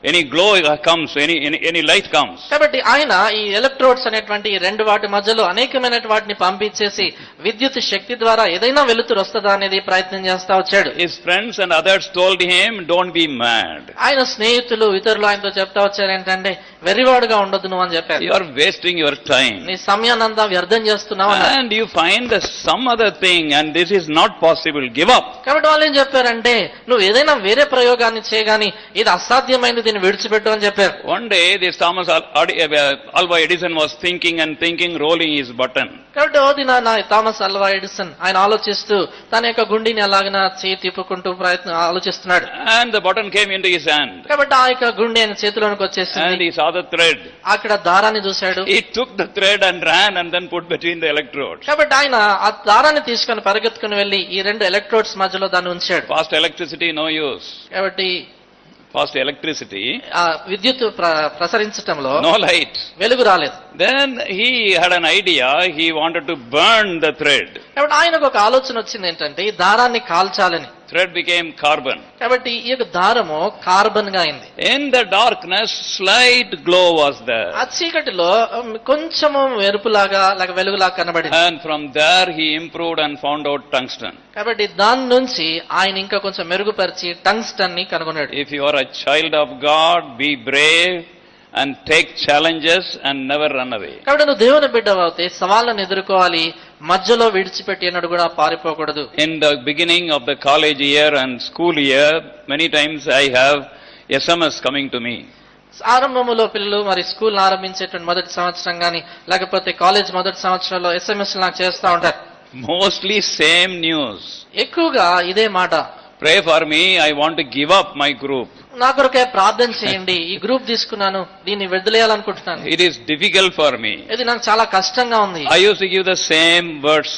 S3: any glow comes, any light comes.
S4: కాబట్టి ఆయన ఈ ఎలక్ట్రోడ్స్ అనేటువంటి ఈ రెండు వాటి మధ్యలో అనేకమైన వాటిని పంపించేసి విద్యుత్ శక్తి ద్వారా ఏదైనా వెలుతురు వస్తుందా అనేది ప్రయత్నం చేస్తా వచ్చాడు.
S3: His friends and others told him, don't be mad.
S4: ఆయన స్నేహితులు ఇతరులు ఆయనతో చెప్తా వచ్చారు ఏంటంటే వెర్రివాడుగా ఉండదు నువ్వు అని చెప్పారు.
S3: You are wasting your time.
S4: నీ సమయాన్నంతా వ్యర్థం చేస్తున్నావు అన్నారు.
S3: And you find some other thing and this is not possible. Give up.
S4: కాబట్టి వాళ్ళు ఏం చెప్పారంటే నువ్వు ఏదైనా వేరే ప్రయోగాన్ని చేయగాని ఇది అసాధ్యమైనది దీన్ని విడిచిపెట్టు అని చెప్పారు.
S3: One day this Thomas Alva Edison was thinking, rolling his button.
S4: కాబట్టి ఓ దినాన థామస్ అల్వా ఎడిసన్ ఆయన ఆలోచిస్తూ తన యొక్క గుండిని అలాగన చేయి తిప్పుకుంటూ ఆలోచిస్తున్నాడు.
S3: And the button came into his hand.
S4: కాబట్టి ఆ యొక్క గుండె ఆయన చేతిలోనికి వచ్చేసింది.
S3: And he saw the thread.
S4: అక్కడ దారాన్ని చూశాడు.
S3: He took the thread and ran and then put between the electrodes.
S4: కాబట్టి ఆయన ఆ దారాన్ని తీసుకొని పరిగెత్తుకుని వెళ్లి ఈ రెండు ఎలక్ట్రోడ్స్ మధ్యలో దాన్ని ఉంచాడు.
S3: Fast electricity, no use.
S4: కాబట్టి
S3: Fast electricity,
S4: ఆ విద్యుత్ ప్రసరించటంలో
S3: no light.
S4: వెలుగు రాలేదు.
S3: Then he had an idea, he wanted to burn the thread.
S4: కాబట్టి ఆయనకు ఒక ఆలోచన వచ్చింది ఏంటంటే ఈ దారాన్ని కాల్చాలని.
S3: Thread became carbon.
S4: కాబట్టి ఈ యొక్క దారము కార్బన్ గా అయింది.
S3: In the darkness, slight glow was there.
S4: ఆ చీకటిలో కొంచెము మెరుపులాగా లేక వెలుగులాగా కనబడింది.
S3: And from there he improved and found out tungsten.
S4: కాబట్టి దాని నుంచి ఆయన ఇంకా కొంచెం మెరుగుపరిచి టంగ్స్టన్ ని కనుగొన్నాడు.
S3: If you are a child of God, be brave and take challenges and never run away.
S4: కాబట్టి నువ్వు దేవుని బిడ్డవైతే సవాళ్ళను ఎదుర్కోవాలి, మధ్యలో విడిచిపెట్టి అన్నాడు కూడా పారిపోకూడదు.
S3: In the beginning of the college year and school year, many times I have SMS coming to me.
S4: ఆరంభంలో పిల్లలు మరి స్కూల్ ఆరంభించేటువంటి మొదటి సంవత్సరం గాని లేకపోతే కాలేజ్ మొదటి సంవత్సరంలో SMS నాకు చేస్తా ఉంటారు.
S3: Mostly same news.
S4: ఎక్కువగా ఇదే మాట.
S3: Pray for me, I want to give up my group.
S4: నా కొరకే ప్రార్థన చేయండి, ఈ గ్రూప్ తీసుకున్నాను, దీన్ని వదిలేయాలనుకుంటున్నాను.
S3: It is difficult for me.
S4: ఇది నాకు చాలా కష్టంగా ఉంది.
S3: I used to give the same words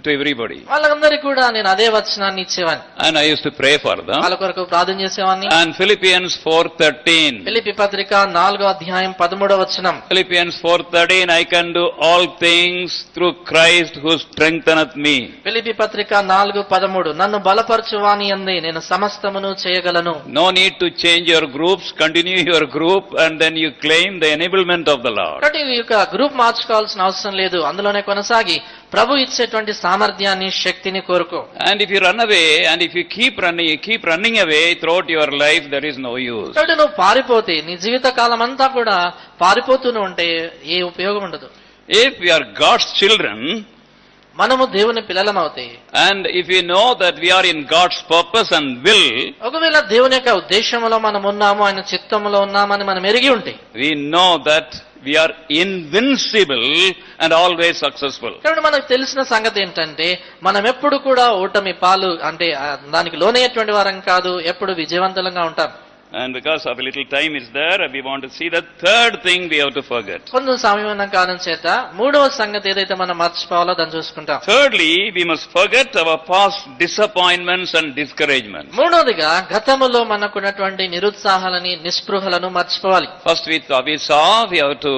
S3: to everybody.
S4: వాళ్ళందరికీ కూడా నేను అదే వచనాన్ని ఇచ్చేవాడిని.
S3: And I used to pray for them.
S4: వాళ్ళ కొరకు ప్రార్థన చేసేవాడిని.
S3: And Philippians 4:13.
S4: ఫిలిప్పీ పత్రిక 4వ అధ్యాయం 13వ వచనం.
S3: Philippians 4:13, I can do all things through Christ who strengtheneth me.
S4: Philippi పత్రిక 4:13 నన్ను బలపరచువాని యందే నేను సమస్తమును చేయగలను.
S3: No need to change your groups, continue your group and then you claim the enablement of the Lord.
S4: కాబట్టి ఈ యొక్క గ్రూప్ మార్చుకోవాల్సిన అవసరం లేదు, అందులోనే కొనసాగి ప్రభు ఇచ్చేటువంటి సామర్థ్యాన్ని శక్తిని కోరుకో.
S3: And if you run away and if you keep running away throughout your life, there is no use.
S4: కాబట్టి నువ్వు పారిపోతే నీ జీవిత కాలం అంతా కూడా పారిపోతూనే ఉంటే ఏ ఉపయోగం ఉండదు.
S3: If we are God's children,
S4: మనము దేవుని పిల్లలమవుతే
S3: and if we know that we are in God's purpose and will,
S4: ఒకవేళ దేవుని యొక్క ఉద్దేశంలో మనం ఉన్నాము, ఆయన చిత్తంలో ఉన్నామని మనం ఎరిగి ఉంటే
S3: we know that we are invincible and always successful.
S4: కాబట్టి మనకు తెలిసిన సంగతి ఏంటంటే మనం ఎప్పుడు కూడా ఓటమి పాలు అంటే దానికి లోనయ్యేటువంటి వారం కాదు, ఎప్పుడు విజయవంతులంగా ఉంటాం.
S3: And because of a little time is there, we want to see the third thing we have to forget.
S4: కొంచెం సమయం ఉన్న కారణం చేత మూడవ సంగతి ఏదైతే మనం మర్చిపోవాలో దాన్ని చూసుకుంటాం.
S3: Thirdly, we must forget our past disappointments and discouragements.
S4: మూడవదిగా గతములో మనకున్నటువంటి నిరుత్సాహాలని నిస్పృహలను మర్చిపోవాలి.
S3: First we saw we have to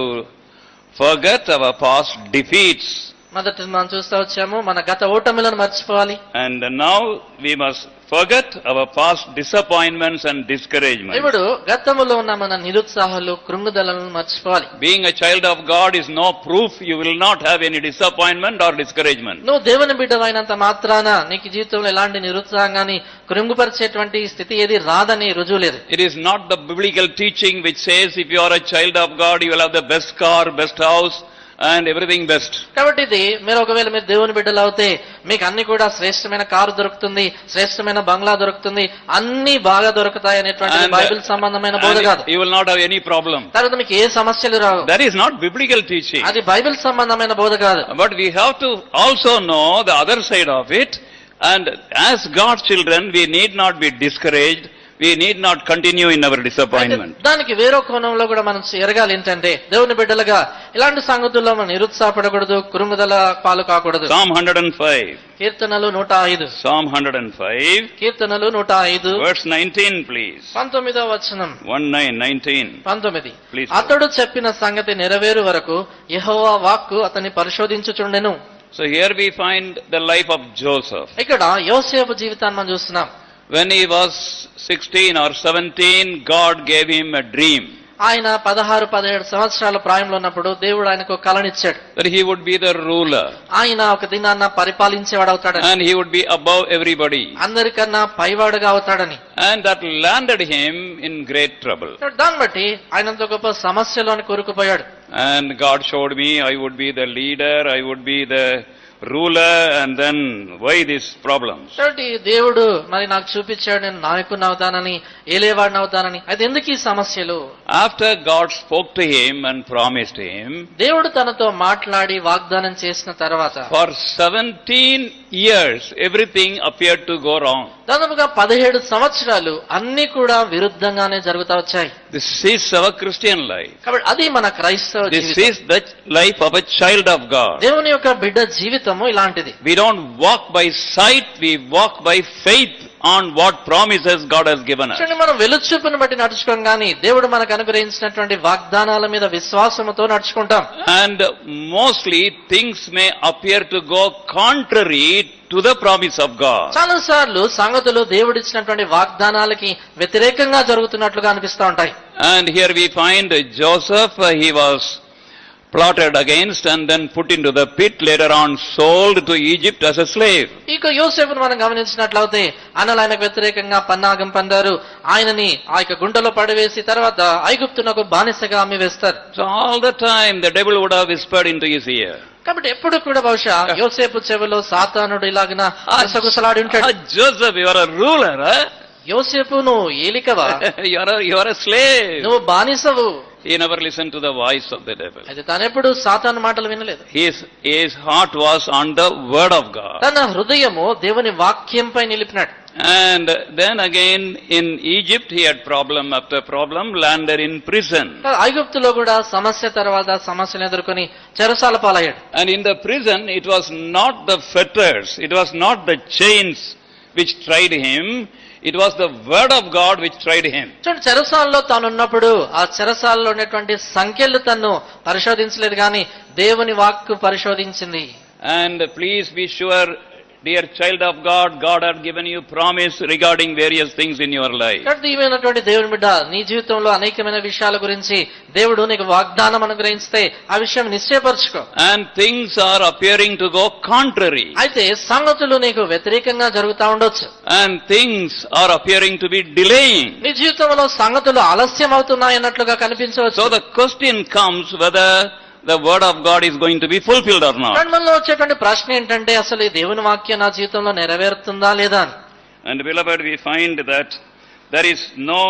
S3: forget our past defeats.
S4: మొదటి మనం చూస్తూ వచ్చాము మన గత ఓటములను మర్చిపోవాలి.
S3: And now we must forget our past disappointments and discouragements.
S4: ఇప్పుడు గతములో ఉన్న మన నిరుత్సాహాలు కృంగుదలను మర్చిపోవాలి.
S3: Being a child of God is no proof you will not have any disappointment or discouragement.
S4: నువ్వు దేవుని బిడ్డవైనంత మాత్రాన నీకు జీవితంలో ఎలాంటి నిరుత్సాహం గాని కృంగుపరిచేటువంటి స్థితి ఏది రాదని రుజువు లేదు.
S3: It is not the biblical teaching which says if you are a child of God you will have the best car, best house and everything best.
S4: కాబట్టి ఇది ఒకవేళ మీరు దేవుని బిడ్డలు అవుతే మీకు అన్ని కూడా శ్రేష్టమైన కారు దొరుకుతుంది, శ్రేష్టమైన బంగ్లా దొరుకుతుంది, అన్ని బాగా దొరుకుతాయి అనేటువంటి బైబిల్ సంబంధమైన బోధ కాదు.
S3: You will not have any problem.
S4: తర్వాత మీకు ఏ సమస్యలు రావు.
S3: That is not biblical teaching.
S4: అది బైబిల్ సంబంధమైన బోధ కాదు.
S3: But we have to also know the other side of it, and as God's children we need not be discouraged. We need not continue in our disappointment.
S4: దానికి వేరో కోణంలో కూడా మనం ఎరగాలి ఏంటంటే దేవుని బిడ్డలుగా ఇలాంటి సంగతుల్లో మనం నిరుత్సాహపడకూడదు, కురుముదల పాలు కాకూడదు.
S3: Psalm 105.
S4: కీర్తనలు 105.
S3: Psalm 105.
S4: కీర్తనలు 105.
S3: Verse 19 please.
S4: 19వ వచనం.
S3: 19.
S4: 19.
S3: Please.
S4: అతడు చెప్పిన సంగతి నెరవేరు వరకు యెహోవా వాక్కు అతన్ని పరిశోధించుచుండెను.
S3: So here we find the life of Joseph.
S4: ఇక్కడ యోసేపు జీవితాన్ని మనం చూస్తున్నాం.
S3: When he was 16 or 17, God gave him a dream
S4: ఆయన 16-17 సంవత్సరాల ప్రాయంలో ఉన్నప్పుడు దేవుడు ఆయనకు కలనిచ్చాడు.
S3: that he would be the ruler
S4: ఆయన ఒక దినాన్న పరిపాలించేవాడు అవుతాడని,
S3: and he would be above everybody.
S4: అందరికన్నా పైవాడుగా అవుతాడని.
S3: And that landed him in great trouble.
S4: దాన్ని బట్టి ఆయన అంత గొప్ప సమస్యలోని కూరుకుపోయాడు.
S3: And God showed me I would be the leader, I would be the ruler, and then why these problems?
S4: కాబట్టి దేవుడు మరి నాకు చూపించాడు నేను నాయకుడిని అవుతానని, ఏలేవాడిని అవుతానని. అయితే ఎందుకు ఈ సమస్యలు?
S3: After God spoke to him and promised him,
S4: దేవుడు తనతో మాట్లాడి వాగ్దానం చేసిన తర్వాత
S3: for 17 years everything appeared to go wrong.
S4: దాదాపుగా 17 సంవత్సరాలు అన్ని కూడా విరుద్ధంగానే జరుగుతా వచ్చాయి.
S3: This is our Christian life.
S4: కాబట్టి అది మన క్రైస్తవ
S3: This
S4: జీవితం.
S3: is the life of a child of God.
S4: దేవుని యొక్క బిడ్డ జీవితము ఇలాంటిది.
S3: We don't walk by sight, we walk by faith on what promises God has given us.
S4: చూడండి, మనం వెలుచూపును బట్టి నడుచుకోం గానీ దేవుడు మనకు అనుగ్రహించినటువంటి వాగ్దానాల మీద విశ్వాసముతో నడుచుకుంటాం.
S3: And mostly things may appear to go contrary to the promise of God.
S4: చాలా సార్లు సంగతులు దేవుడిచ్చినటువంటి వాగ్దానాలకి వ్యతిరేకంగా జరుగుతున్నట్లుగా అనిపిస్తూ ఉంటాయి.
S3: And here we find Joseph, he was plotted against and then put into the pit, later on sold to Egypt as a slave.
S4: ఇక యోసేపును మనం గమనించినట్లయితే అన్నలు ఆయనకు వ్యతిరేకంగా పన్నాగం పందారు. ఆయనని ఆ యొక్క గుంటలో పడవేసి తర్వాత ఐగుప్తునకు బానిసగా అమ్మి వేస్తారు.
S3: So all the time the devil would have whispered into his ear.
S4: కాబట్టి ఎప్పుడు కూడా బహుశా యోసేపు చెవిలో సాతానుడు ఇలాగన గుసగుసలాడి ఉంటాడు.
S3: Joseph, you are a ruler, huh?
S4: యోసేపు నువ్వు ఏలికవా,
S3: you are a slave.
S4: నువ్వు బానిసవు.
S3: He never listened to the voice of the devil.
S4: అయితే తనెప్పుడు సాతాను మాటలు వినలేదు.
S3: His heart was on the word of God.
S4: తన హృదయము దేవుని వాక్యంపై నిలిపినాడు.
S3: And then again in Egypt he had problem after problem, landed in prison.
S4: ఐగుప్తులో కూడా సమస్య తర్వాత సమస్యను ఎదుర్కొని చెరసాల పాలయ్యాడు.
S3: And in the prison it was not the fetters, it was not the chains which tried him, it was the word of God which tried him.
S4: చూడండి, చెరసాలలో తాను ఉన్నప్పుడు ఆ చెరసాలలో ఉన్నటువంటి సంఖ్యలు తన్ను పరిశోధించలేదు కానీ దేవుని వాక్కు పరిశోధించింది.
S3: And please be sure, dear child of God, God had given you promise regarding various things in your life.
S4: కాబట్టి ఈమెనటువంటి దేవుని బిడ్డ నీ జీవితంలో అనేకమైన విషయాల గురించి దేవుడు నీకు వాగ్దానం అనుగ్రహిస్తే ఆ విషయం నిశ్చయపరచుకో.
S3: And things are appearing to go contrary.
S4: అయితే సంగతులు నీకు వ్యతిరేకంగా జరుగుతా ఉండొచ్చు.
S3: And things are appearing to be delaying.
S4: నీ జీవితంలో సంగతులు ఆలస్యం అవుతున్నాయి అన్నట్లుగా కనిపించవచ్చు.
S3: So the question comes whether the word of God is going to be fulfilled or not.
S4: మనలో వచ్చేటువంటి ప్రశ్న ఏంటంటే అసలు ఈ దేవుని వాక్యం నా జీవితంలో నెరవేరుతుందా లేదా అని.
S3: And beloved, we find that there is no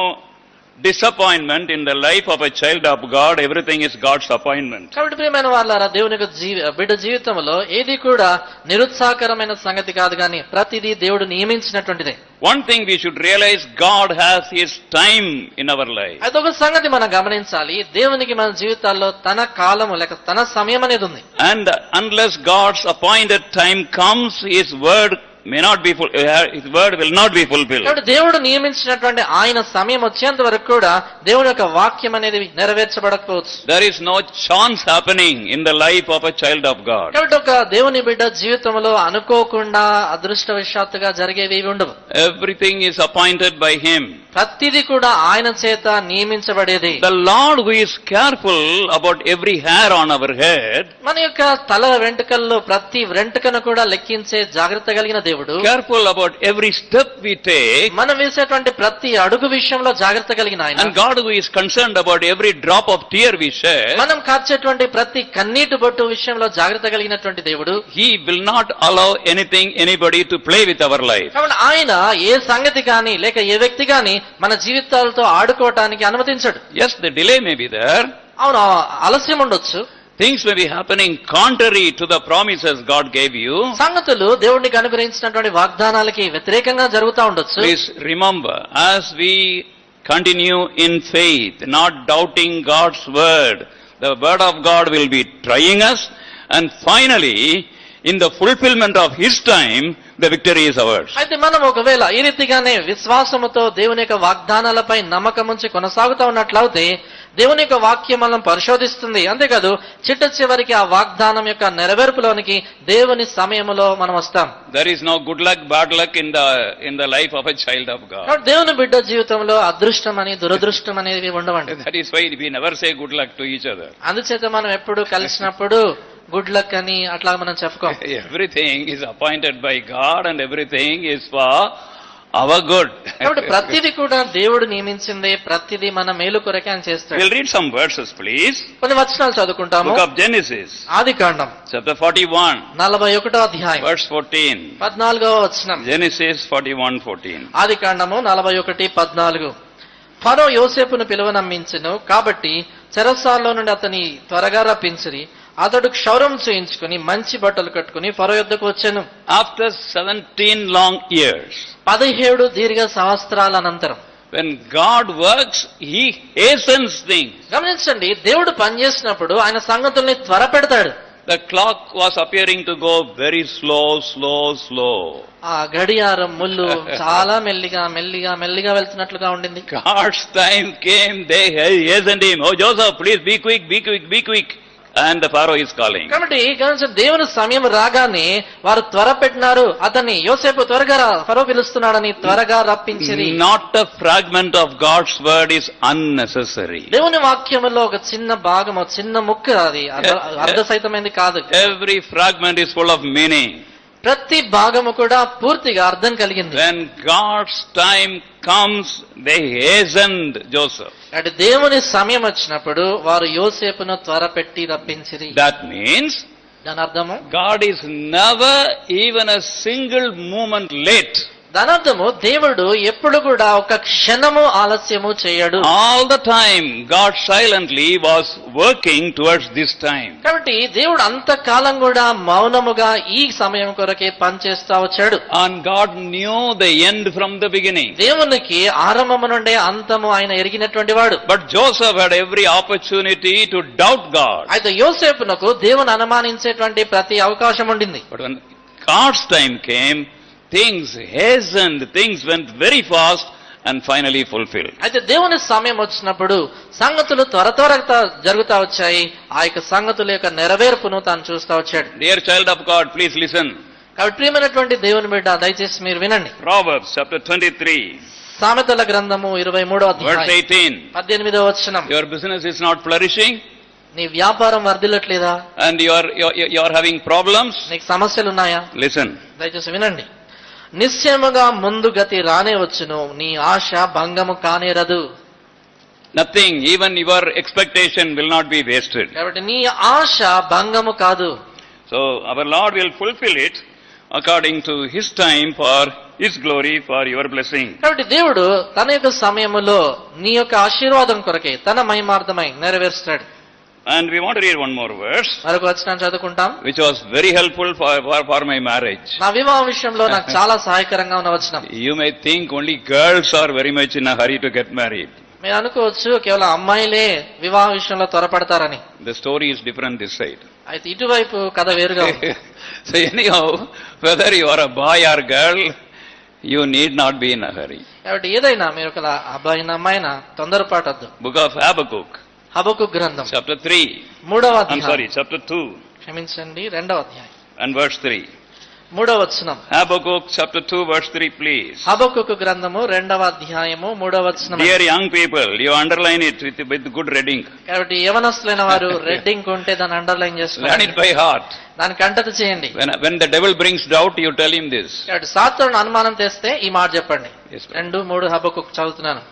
S3: disappointment in the life of a child of God. Everything is God's appointment.
S4: కాబట్టి ప్రియమైన వాళ్ళారా, దేవుని యొక్క బిడ్డ జీవితంలో ఏది కూడా నిరుత్సాహకరమైన సంగతి కాదు కానీ ప్రతిదీ దేవుడు నియమించినటువంటిదే.
S3: One thing we should realize, God has His time in our life.
S4: అదొక సంగతి మనం గమనించాలి. దేవునికి మన జీవితాల్లో తన కాలము లేక తన సమయం అనేది ఉంది.
S3: And unless God's appointed time comes, His word may not be His word will not be fulfilled.
S4: కాబట్టి దేవుడు నియమించినటువంటి ఆయన సమయం వచ్చేంత వరకు కూడా దేవుని యొక్క వాక్యం అనేది నెరవేర్చబడకపోవచ్చు.
S3: There is no chance happening in the life of a child of God.
S4: కాబట్టి ఒక దేవుని బిడ్డ జీవితంలో అనుకోకుండా అదృష్టవశాత్తుగా జరిగేవి ఉండవు.
S3: Everything is appointed by Him.
S4: ప్రతిదీ కూడా ఆయన చేత నియమించబడేది.
S3: The Lord, who is careful about every hair on our head,
S4: మన యొక్క తల వెంట్రుకల్లో ప్రతి వెంట్రుకను కూడా లెక్కించే జాగ్రత్త కలిగిన దేవుడు,
S3: careful about every step we take,
S4: మనం వేసేటువంటి ప్రతి అడుగు విషయంలో జాగ్రత్త కలిగిన ఆయన,
S3: and God, who is concerned about every drop of tear we shed,
S4: మనం కార్చేటువంటి ప్రతి కన్నీటి బొట్టు విషయంలో జాగ్రత్త కలిగినటువంటి దేవుడు,
S3: He will not allow anybody to play with our life.
S4: కాబట్టి ఆయన ఏ సంగతి కానీ లేక ఏ వ్యక్తి కానీ మన జీవితాలతో ఆడుకోవటానికి అనుమతించడు.
S3: Yes, the delay may be there.
S4: అవును, ఆలస్యం ఉండొచ్చు.
S3: Things may be happening contrary to the promises God gave you.
S4: సంగతులు దేవునికి అనుగ్రహించినటువంటి వాగ్దానాలకి వ్యతిరేకంగా జరుగుతూ ఉండొచ్చు.
S3: Please remember, as we continue in faith, not doubting God's word, the word of God will be trying us, and finally, in the fulfillment of His time, the victory is ours.
S4: అయితే మనం ఒకవేళ ఈ రీతిగానే విశ్వాసముతో దేవుని యొక్క వాగ్దానాలపై నమ్మకం ఉంచి కొనసాగుతూ ఉన్నట్లయితే దేవుని యొక్క వాక్యం మనం పరిశోధిస్తుంది. అంతేకాదు చిట్ట చివరికి ఆ వాగ్దానం యొక్క నెరవేర్పులోనికి దేవుని సమయములో మనం వస్తాం.
S3: There is no good luck, bad luck in the life of a child of God.
S4: కాబట్టి దేవుని బిడ్డ జీవితంలో అదృష్టం అని దురదృష్టం అనేవి ఉండవండి.
S3: That is why we never say good luck to each other.
S4: అందుచేత మనం ఎప్పుడు కలిసినప్పుడు గుడ్ లక్ అని అట్లా మనం చెప్పుకోం.
S3: Everything is appointed by God and everything is for our good.
S4: కాబట్టి ప్రతిదీ కూడా దేవుడు నియమించింది, ప్రతిదీ మన మేలు కొరకే అని చేస్తాడు.
S3: We'll read some verses, please.
S4: కొన్ని వచనాలు చదువుకుంటాము.
S3: Book of Genesis,
S4: Adikandam
S3: chapter 41,
S4: 41వ అధ్యాయం
S3: verse 14.
S4: 14వ వచనం.
S3: Genesis 41:14.
S4: ఆదికాండము 41:14. ఫరో యోసేపును పిలువనమ్మించెను, కాబట్టి చెరసాల్లో నుండి అతని త్వరగా రప్పించిరి. అతడు క్షౌరం చేయించుకుని మంచి బట్టలు కట్టుకుని ఫరో యొద్దకు వచ్చెను.
S3: After 17 long years,
S4: 17 దీర్ఘ సంవత్సరాల అనంతరం,
S3: when God works, He hastens things.
S4: గమనించండి, దేవుడు పనిచేసినప్పుడు ఆయన సంగతుల్ని త్వర పెడతాడు.
S3: The clock was appearing to go very slow.
S4: ఆ గడియారం ముళ్ళు చాలా మెల్లిగా వెళ్తున్నట్లుగా ఉండింది.
S3: God's time came, they hastened him. Oh Joseph, please be quick. And the Pharaoh is calling.
S4: కాబట్టి దేవుని సమయం రాగానే వారు త్వర పెట్టినారు. అతన్ని యోసేపు త్వరగా రా, ఫరో పిలుస్తున్నాడని త్వరగా రప్పించిరి.
S3: Not a fragment of God's word is unnecessary.
S4: దేవుని వాక్యములో ఒక చిన్న భాగము, చిన్న ముక్క, అది అర్ధసహితమైంది కాదు.
S3: Every fragment is full of meaning.
S4: ప్రతి భాగము కూడా పూర్తిగా అర్థం కలిగింది.
S3: When God's time comes, they hastened Joseph.
S4: అంటే దేవుని సమయం వచ్చినప్పుడు వారు యోసేపును త్వర పెట్టి రప్పించిరి.
S3: That means
S4: దాని అర్థము,
S3: God is never even a single moment late.
S4: దాని అర్థము, దేవుడు ఎప్పుడు కూడా ఒక క్షణము ఆలస్యము చేయడు.
S3: All the time God silently was working towards this time.
S4: కాబట్టి దేవుడు అంతకాలం కూడా మౌనముగా ఈ సమయం కొరకే పనిచేస్తా వచ్చాడు.
S3: And God knew the end from the beginning.
S4: దేవునికి ఆరంభము నుండే అంతము ఆయన ఎరిగినటువంటి వాడు.
S3: But Joseph had every opportunity to doubt God.
S4: అయితే యోసేపునకు దేవుని అనుమానించేటువంటి ప్రతి అవకాశం ఉండింది.
S3: But when God's time came, things hastened, things went very fast and finally fulfilled.
S4: అయితే దేవుని సమయం వచ్చినప్పుడు సంగతులు త్వరగా జరుగుతా వచ్చాయి. ఆ యొక్క సంగతుల యొక్క నెరవేర్పును తాను చూస్తా వచ్చాడు.
S3: Dear child of God, please listen.
S4: కాబట్టి ప్రియమైనటువంటి దేవుని బిడ్డ, దయచేసి మీరు వినండి.
S3: Proverbs chapter 23,
S4: సామెతల గ్రంథము 23వ
S3: verse
S4: అధ్యాయం
S3: 18.
S4: 18వ వచనం.
S3: Your business is not flourishing
S4: నీ వ్యాపారం వర్ధిల్లట్లేదా?
S3: and you are having problems.
S4: నీకు సమస్యలు ఉన్నాయా?
S3: Listen.
S4: దయచేసి వినండి. నిశ్చయముగా ముందు గతి రానే వచ్చును, నీ ఆశ భంగము కానేరదు.
S3: Nothing, even your expectation will not be wasted.
S4: కాబట్టి నీ ఆశ భంగము కాదు.
S3: So our Lord will fulfill it according to His time for His glory, for your blessing.
S4: కాబట్టి దేవుడు తన యొక్క సమయములో నీ యొక్క ఆశీర్వాదం కొరకే, తన మహిమార్థమై నెరవేరుస్తాడు.
S3: And we want to read one more verse,
S4: మరొక వచనం చదువుకుంటాం.
S3: which was very helpful for my marriage.
S4: నా వివాహ విషయంలో నాకు చాలా సహాయకరంగా ఉన్న వచనం.
S3: You may think only girls are very much in a hurry to get married.
S4: మీరు అనుకోవచ్చు కేవలం అమ్మాయిలే వివాహ విషయంలో త్వరపడతారని.
S3: The story is different this side.
S4: అయితే ఇటువైపు కథ వేరుగా ఉంది.
S3: So anyhow, whether you are a boy or girl, you need not be in a hurry.
S4: కాబట్టి ఏదైనా మీరు ఒక అబ్బాయినా అమ్మాయినా తొందరపాటొద్దు.
S3: Book of Habakkuk,
S4: హబక్కు గ్రంథం
S3: chapter 3.
S4: 3వ
S3: I'm
S4: అధ్యాయం.
S3: sorry, chapter 2
S4: క్షమించండి, 2వ అధ్యాయం
S3: and verse 3.
S4: 3వ వచనం.
S3: Habakkuk chapter 2 verse 3, please.
S4: హబక్కు గ్రంథము 2వ అధ్యాయము 3వ వచనం.
S3: Dear young people, you underline it with good reading.
S4: కాబట్టి యవనస్తులైన వారు రెడ్డింగ్ ఉంటే దాన్ని అండర్లైన్
S3: Learn
S4: చేసుకోండి,
S3: it by heart.
S4: దానికి అంటత చేయండి.
S3: When the devil brings doubt, you tell him this.
S4: కాబట్టి సాతానుడు అనుమానం తెస్తే ఈ మాట చెప్పండి.
S3: Yes, sir.
S4: 2, 3 హబక్కు చదువుతున్నాను.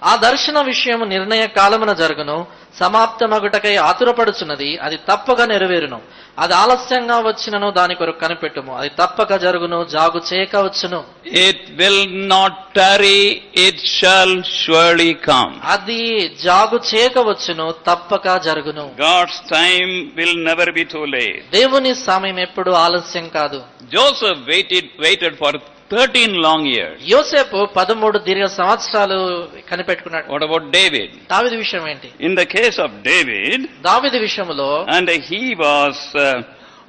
S4: ఆ దర్శన విషయము నిర్ణయ కాలమున జరుగును, సమాప్తమగుటకై ఆతురపడుచున్నది, అది తప్పక నెరవేరును. అది ఆలస్యంగా వచ్చినను దాని కొరకు కనిపెట్టుము, అది తప్పక జరుగును, జాగు చేయక వచ్చును.
S3: It will not tarry, it shall surely come.
S4: అది జాగు చేయక వచ్చును, తప్పక జరుగును.
S3: God's time will never be too late.
S4: దేవుని సమయం ఎప్పుడు ఆలస్యం కాదు.
S3: Joseph waited for 13 long years.
S4: యోసేపు 13 దీర్ఘ సంవత్సరాలు కనిపెట్టుకున్నాడు.
S3: What about David?
S4: దావీదు విషయం ఏంటి?
S3: In the case of David,
S4: దావీదు విషయములో
S3: and he was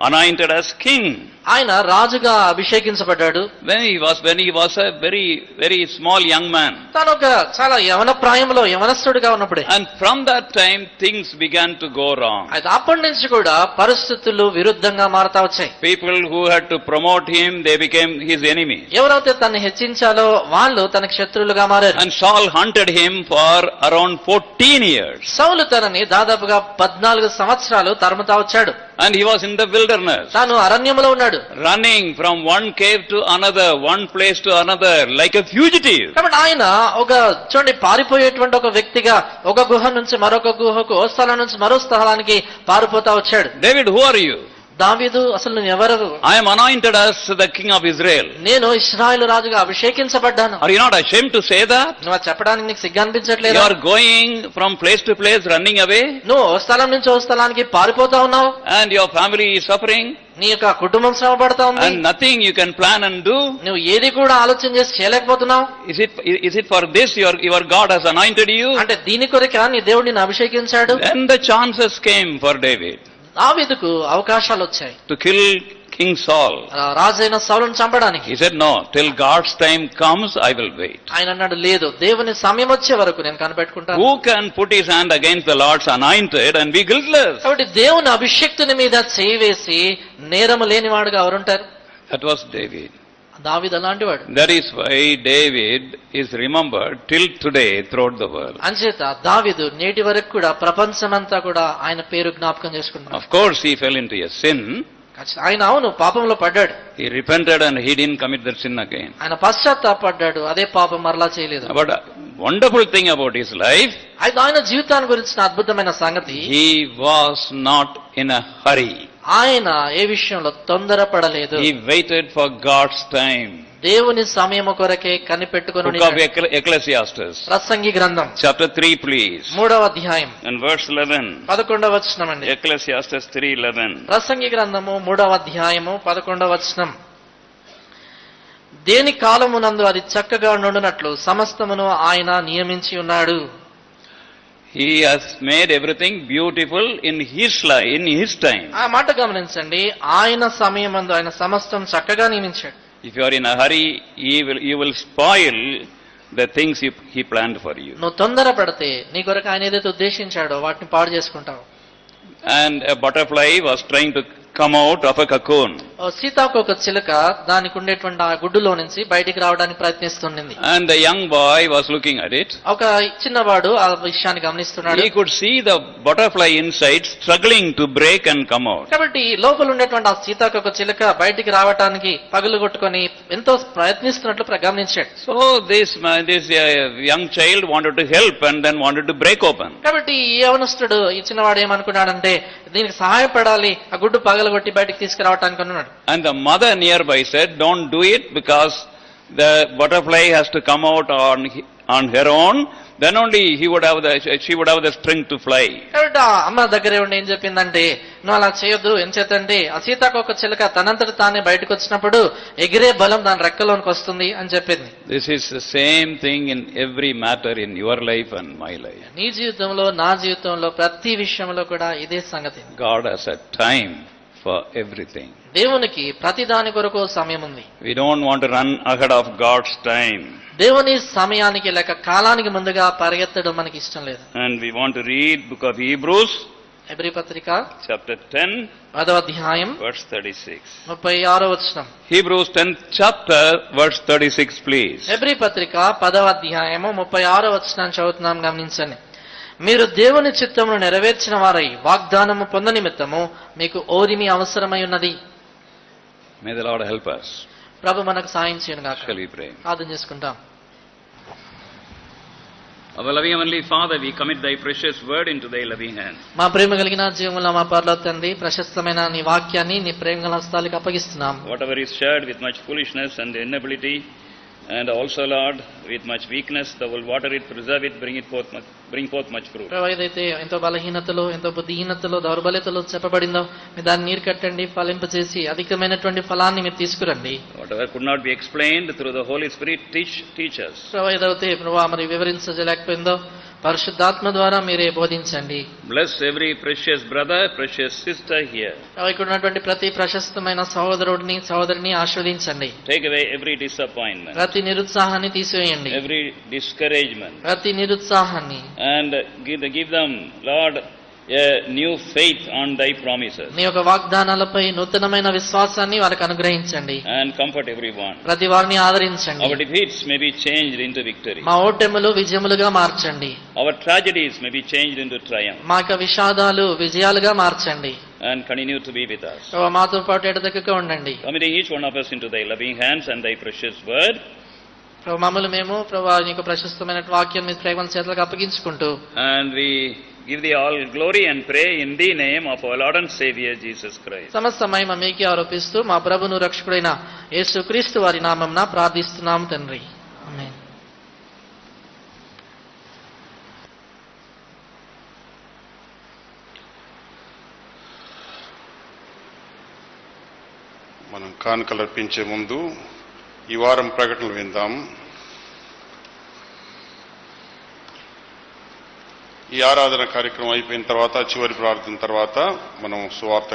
S3: anointed as king.
S4: ఆయన రాజుగా అభిషేకించబడ్డాడు.
S3: When he was a very, very small young man.
S4: తాను ఒక చాలా యవన ప్రాయంలో యవనస్తుడిగా ఉన్నప్పుడే.
S3: And from that time things began to go wrong.
S4: అయితే అప్పటి నుంచి కూడా పరిస్థితులు విరుద్ధంగా మారుతా వచ్చాయి.
S3: People who had to promote him, they became his enemy.
S4: ఎవరైతే తనని హెచ్చించాలో వాళ్ళు తనకి శత్రువులుగా మారారు.
S3: And Saul hunted him for around 14 years.
S4: సౌలు తనని దాదాపుగా 14 సంవత్సరాలు తరుముతా వచ్చాడు.
S3: And he was in the wilderness.
S4: తాను అరణ్యంలో ఉన్నాడు.
S3: Running from one cave to another, one place to another, like a fugitive.
S4: కాబట్టి ఆయన ఒక చూడండి పారిపోయేటువంటి ఒక వ్యక్తిగా ఒక గుహ నుంచి మరొక గుహకు, ఓ స్థలం నుంచి మరో స్థలానికి పారిపోతా వచ్చాడు.
S3: David, who are you?
S4: దావీదు, అసలు నువ్వు ఎవరు?
S3: I am anointed as the king of Israel.
S4: నేను ఇశ్రాయేలు రాజుగా అభిషేకించబడ్డాను.
S3: Are you not ashamed to say that?
S4: నువ్వు అది చెప్పడానికి నీకు సిగ్గు అనిపించట్లేదు?
S3: You are going from place to place, running away,
S4: నువ్వు ఓ స్థలం నుంచి ఓ స్థలానికి పారిపోతా ఉన్నావు.
S3: and your family is suffering,
S4: నీ యొక్క కుటుంబం శ్రమ పడతా ఉంది.
S3: and nothing you can plan and do.
S4: నువ్వు ఏది కూడా ఆలోచన చేసి చేయలేకపోతున్నావు.
S3: Is it for this your God has anointed you?
S4: అంటే దీని కొరకే నీ దేవుడు నిన్ను అభిషేకించాడు.
S3: Then the chances came for David
S4: దావీదుకు అవకాశాలు వచ్చాయి
S3: to kill King Saul.
S4: రాజైన సౌలును చంపడానికి.
S3: He said, no, till God's time comes, I will wait.
S4: ఆయన అన్నాడు, లేదు, దేవుని సమయం వచ్చే వరకు నేను కనిపెట్టుకుంటాను.
S3: Who can put his hand against the Lord's anointed and be guiltless?
S4: కాబట్టి దేవుని అభిషేక్తుని మీద చేయి వేసి నేరము లేనివాడుగా ఎవరుంటారు?
S3: That was David.
S4: దావీదు అలాంటి వాడు.
S3: That is why David is remembered till today throughout the world.
S4: అంచేత దావీదు నేటి వరకు కూడా ప్రపంచమంతా కూడా ఆయన పేరు జ్ఞాపకం చేసుకుంటున్నారు.
S3: Of course he fell into a sin.
S4: ఆయన అవును పాపంలో పడ్డాడు.
S3: He repented and he didn't commit that sin again.
S4: ఆయన పశ్చాత్తాపడ్డాడు, అదే పాపం మరలా చేయలేదు.
S3: But a wonderful thing about his life,
S4: అయితే ఆయన జీవితాన్ని గురించిన అద్భుతమైన సంగతి,
S3: he was not in a hurry.
S4: ఆయన ఏ విషయంలో తొందరపడలేదు.
S3: He waited for God's time.
S4: దేవుని సమయము కొరకే కనిపెట్టుకొని.
S3: Book of Ecclesiastes,
S4: ప్రసంగి గ్రంథం
S3: chapter 3, please.
S4: 3వ అధ్యాయం
S3: And verse 11.
S4: 11వ వచనం అండి.
S3: Ecclesiastes 3:11.
S4: ప్రసంగి గ్రంథము 3వ అధ్యాయము 11వ వచనం. దేని కాలమునందు అది చక్కగా నుండునట్లు సమస్తమును ఆయన నియమించి ఉన్నాడు.
S3: He has made everything beautiful in his life, in his time.
S4: ఆ మాట గమనించండి, ఆయన సమయమందు ఆయన సమస్తం చక్కగా నియమించాడు.
S3: If you are in a hurry, you will spoil the things he planned for you.
S4: నువ్వు తొందరపడితే నీ కొరకు ఆయన ఏదైతే ఉద్దేశించాడో వాటిని పాడు చేసుకుంటావు.
S3: And a butterfly was trying to come out of a cocoon.
S4: సీతాకోక చిలుక దానికి ఉండేటువంటి ఆ గుడ్డులో నుంచి బయటికి రావడానికి ప్రయత్నిస్తుంది.
S3: And the young boy was looking at it.
S4: ఒక చిన్నవాడు ఆ విషయాన్ని గమనిస్తున్నాడు.
S3: He could see the butterfly inside struggling to break and come out.
S4: కాబట్టి లోపల ఉండేటువంటి ఆ సీతాకోక చిలుక బయటికి రావడానికి పగులు కొట్టుకొని ఎంతో ప్రయత్నిస్తున్నట్లు గమనించాడు.
S3: So this young child wanted to help and then wanted to break open.
S4: కాబట్టి ఈ యవనస్తుడు, ఈ చిన్నవాడు ఏమనుకున్నాడంటే దీనికి సహాయపడాలి, ఆ గుడ్డు పగలగొట్టి బయటికి తీసుకురావటానికి అన్నాడు.
S3: And the mother nearby said, don't do it because the butterfly has to come out on her own. Then only she would have the strength to fly.
S4: కాబట్టి ఆ అమ్మ దగ్గరే ఉండి ఏం చెప్పిందంటే, నువ్వు అలా చేయొద్దు, ఏం చేతంటే ఆ సీతాకోక చిలుక తనంతట తానే బయటకు వచ్చినప్పుడు ఎగిరే బలం దాని రెక్కలోనికి వస్తుంది అని చెప్పింది.
S3: This is the same thing in every matter in your life and my life.
S4: నీ జీవితంలో నా జీవితంలో ప్రతి విషయంలో కూడా ఇదే సంగతి.
S3: God has a time for everything.
S4: దేవునికి ప్రతి దాని కొరకు సమయం ఉంది.
S3: We don't want to run ahead of God's time.
S4: దేవుని సమయానికి లేక కాలానికి ముందుగా పరిగెత్తడం మనకి ఇష్టం లేదు.
S3: And we want to read book of Hebrews,
S4: Hebrew పత్రిక
S3: chapter 10,
S4: 10వ అధ్యాయం
S3: verse 36.
S4: 36వ వచనం.
S3: Hebrews 10th chapter, verse 36, please.
S4: Hebrew పత్రిక 10వ అధ్యాయము 36వ వచనాన్ని చదువుతున్నాం, గమనించండి. మీరు దేవుని చిత్తమును నెరవేర్చిన వారై వాగ్దానము పొంద నిమిత్తము మీకు ఓరిమి అవసరమై ఉన్నది.
S3: May the Lord help us.
S4: ప్రభు మనకు సాయం చేయను గాక.
S3: Shall we pray?
S4: ప్రార్థన చేసుకుంటాం.
S3: Our loving Heavenly Father, we commit Thy precious word into Thy loving hand.
S4: మా ప్రేమ కలిగిన జీవములో మా పరలోక తండ్రి, ప్రశస్తమైన నీ వాక్యాన్ని నీ ప్రేమ గల హస్తాలకు అప్పగిస్తున్నాం.
S3: Whatever is shared with much foolishness and inability, and also, Lord, with much weakness, Thou will water it, preserve it, bring forth much fruit.
S4: ప్రభు, ఏదైతే ఎంతో బలహీనతలో, ఎంతో బుద్ధిహీనతలో, దౌర్బల్యతలో చెప్పబడిందో మీరు దాన్ని నీరు కట్టండి, ఫలింపజేసి అధికమైనటువంటి ఫలాన్ని మీరు తీసుకురండి.
S3: Whatever could not be explained through the Holy Spirit, teach us.
S4: ప్రభు, ఏదైతే ప్రభు మరి వివరించలేకపోయిందో పరిశుద్ధాత్మ ద్వారా మీరే బోధించండి.
S3: Bless every precious brother, precious sister here.
S4: ఇక్కడ ఉన్నటువంటి ప్రతి ప్రశస్తమైన సహోదరుడిని సహోదరిని ఆశీర్వదించండి.
S3: Take away every disappointment,
S4: ప్రతి నిరుత్సాహాన్ని తీసివేయండి.
S3: every discouragement,
S4: ప్రతి నిరుత్సాహాన్ని.
S3: and give them, Lord, a new faith on thy promises.
S4: నీ యొక్క వాగ్దానాలపై నూతనమైన విశ్వాసాన్ని వారికి అనుగ్రహించండి.
S3: And comfort everyone.
S4: ప్రతి వారిని ఆదరించండి.
S3: Our defeats may be changed into victory.
S4: మా ఓటములు విజయములుగా మార్చండి.
S3: Our tragedies may be changed into triumph.
S4: మా యొక్క విషాదాలు విజయాలుగా మార్చండి.
S3: And continue to be with us.
S4: మాతో పాటు ఎడదగ్గగా ఉండండి.
S3: Committing each one of us into thy loving hands and thy precious word.
S4: మమ్మల్ని మేము ప్రభా నీ యొక్క ప్రశస్తమైన వాక్యం మీ ప్రేమ చేతులకు అప్పగించుకుంటూ,
S3: And we give thee all glory and pray in the name of our Lord and Savior Jesus Christ.
S4: సమస్త మహిమ మీకే ఆరోపిస్తూ మా ప్రభును రక్షకుడైన యేసుక్రీస్తు వారి నామమున ప్రార్థిస్తున్నాము తండ్రి. ఆమేన్.
S2: మనం కానుకలు అర్పించే ముందు ఈ వారం ప్రకటనలు విందాం. ఈ ఆరాధన కార్యక్రమం అయిపోయిన తర్వాత చివరి ప్రార్థన తర్వాత మనం సువార్త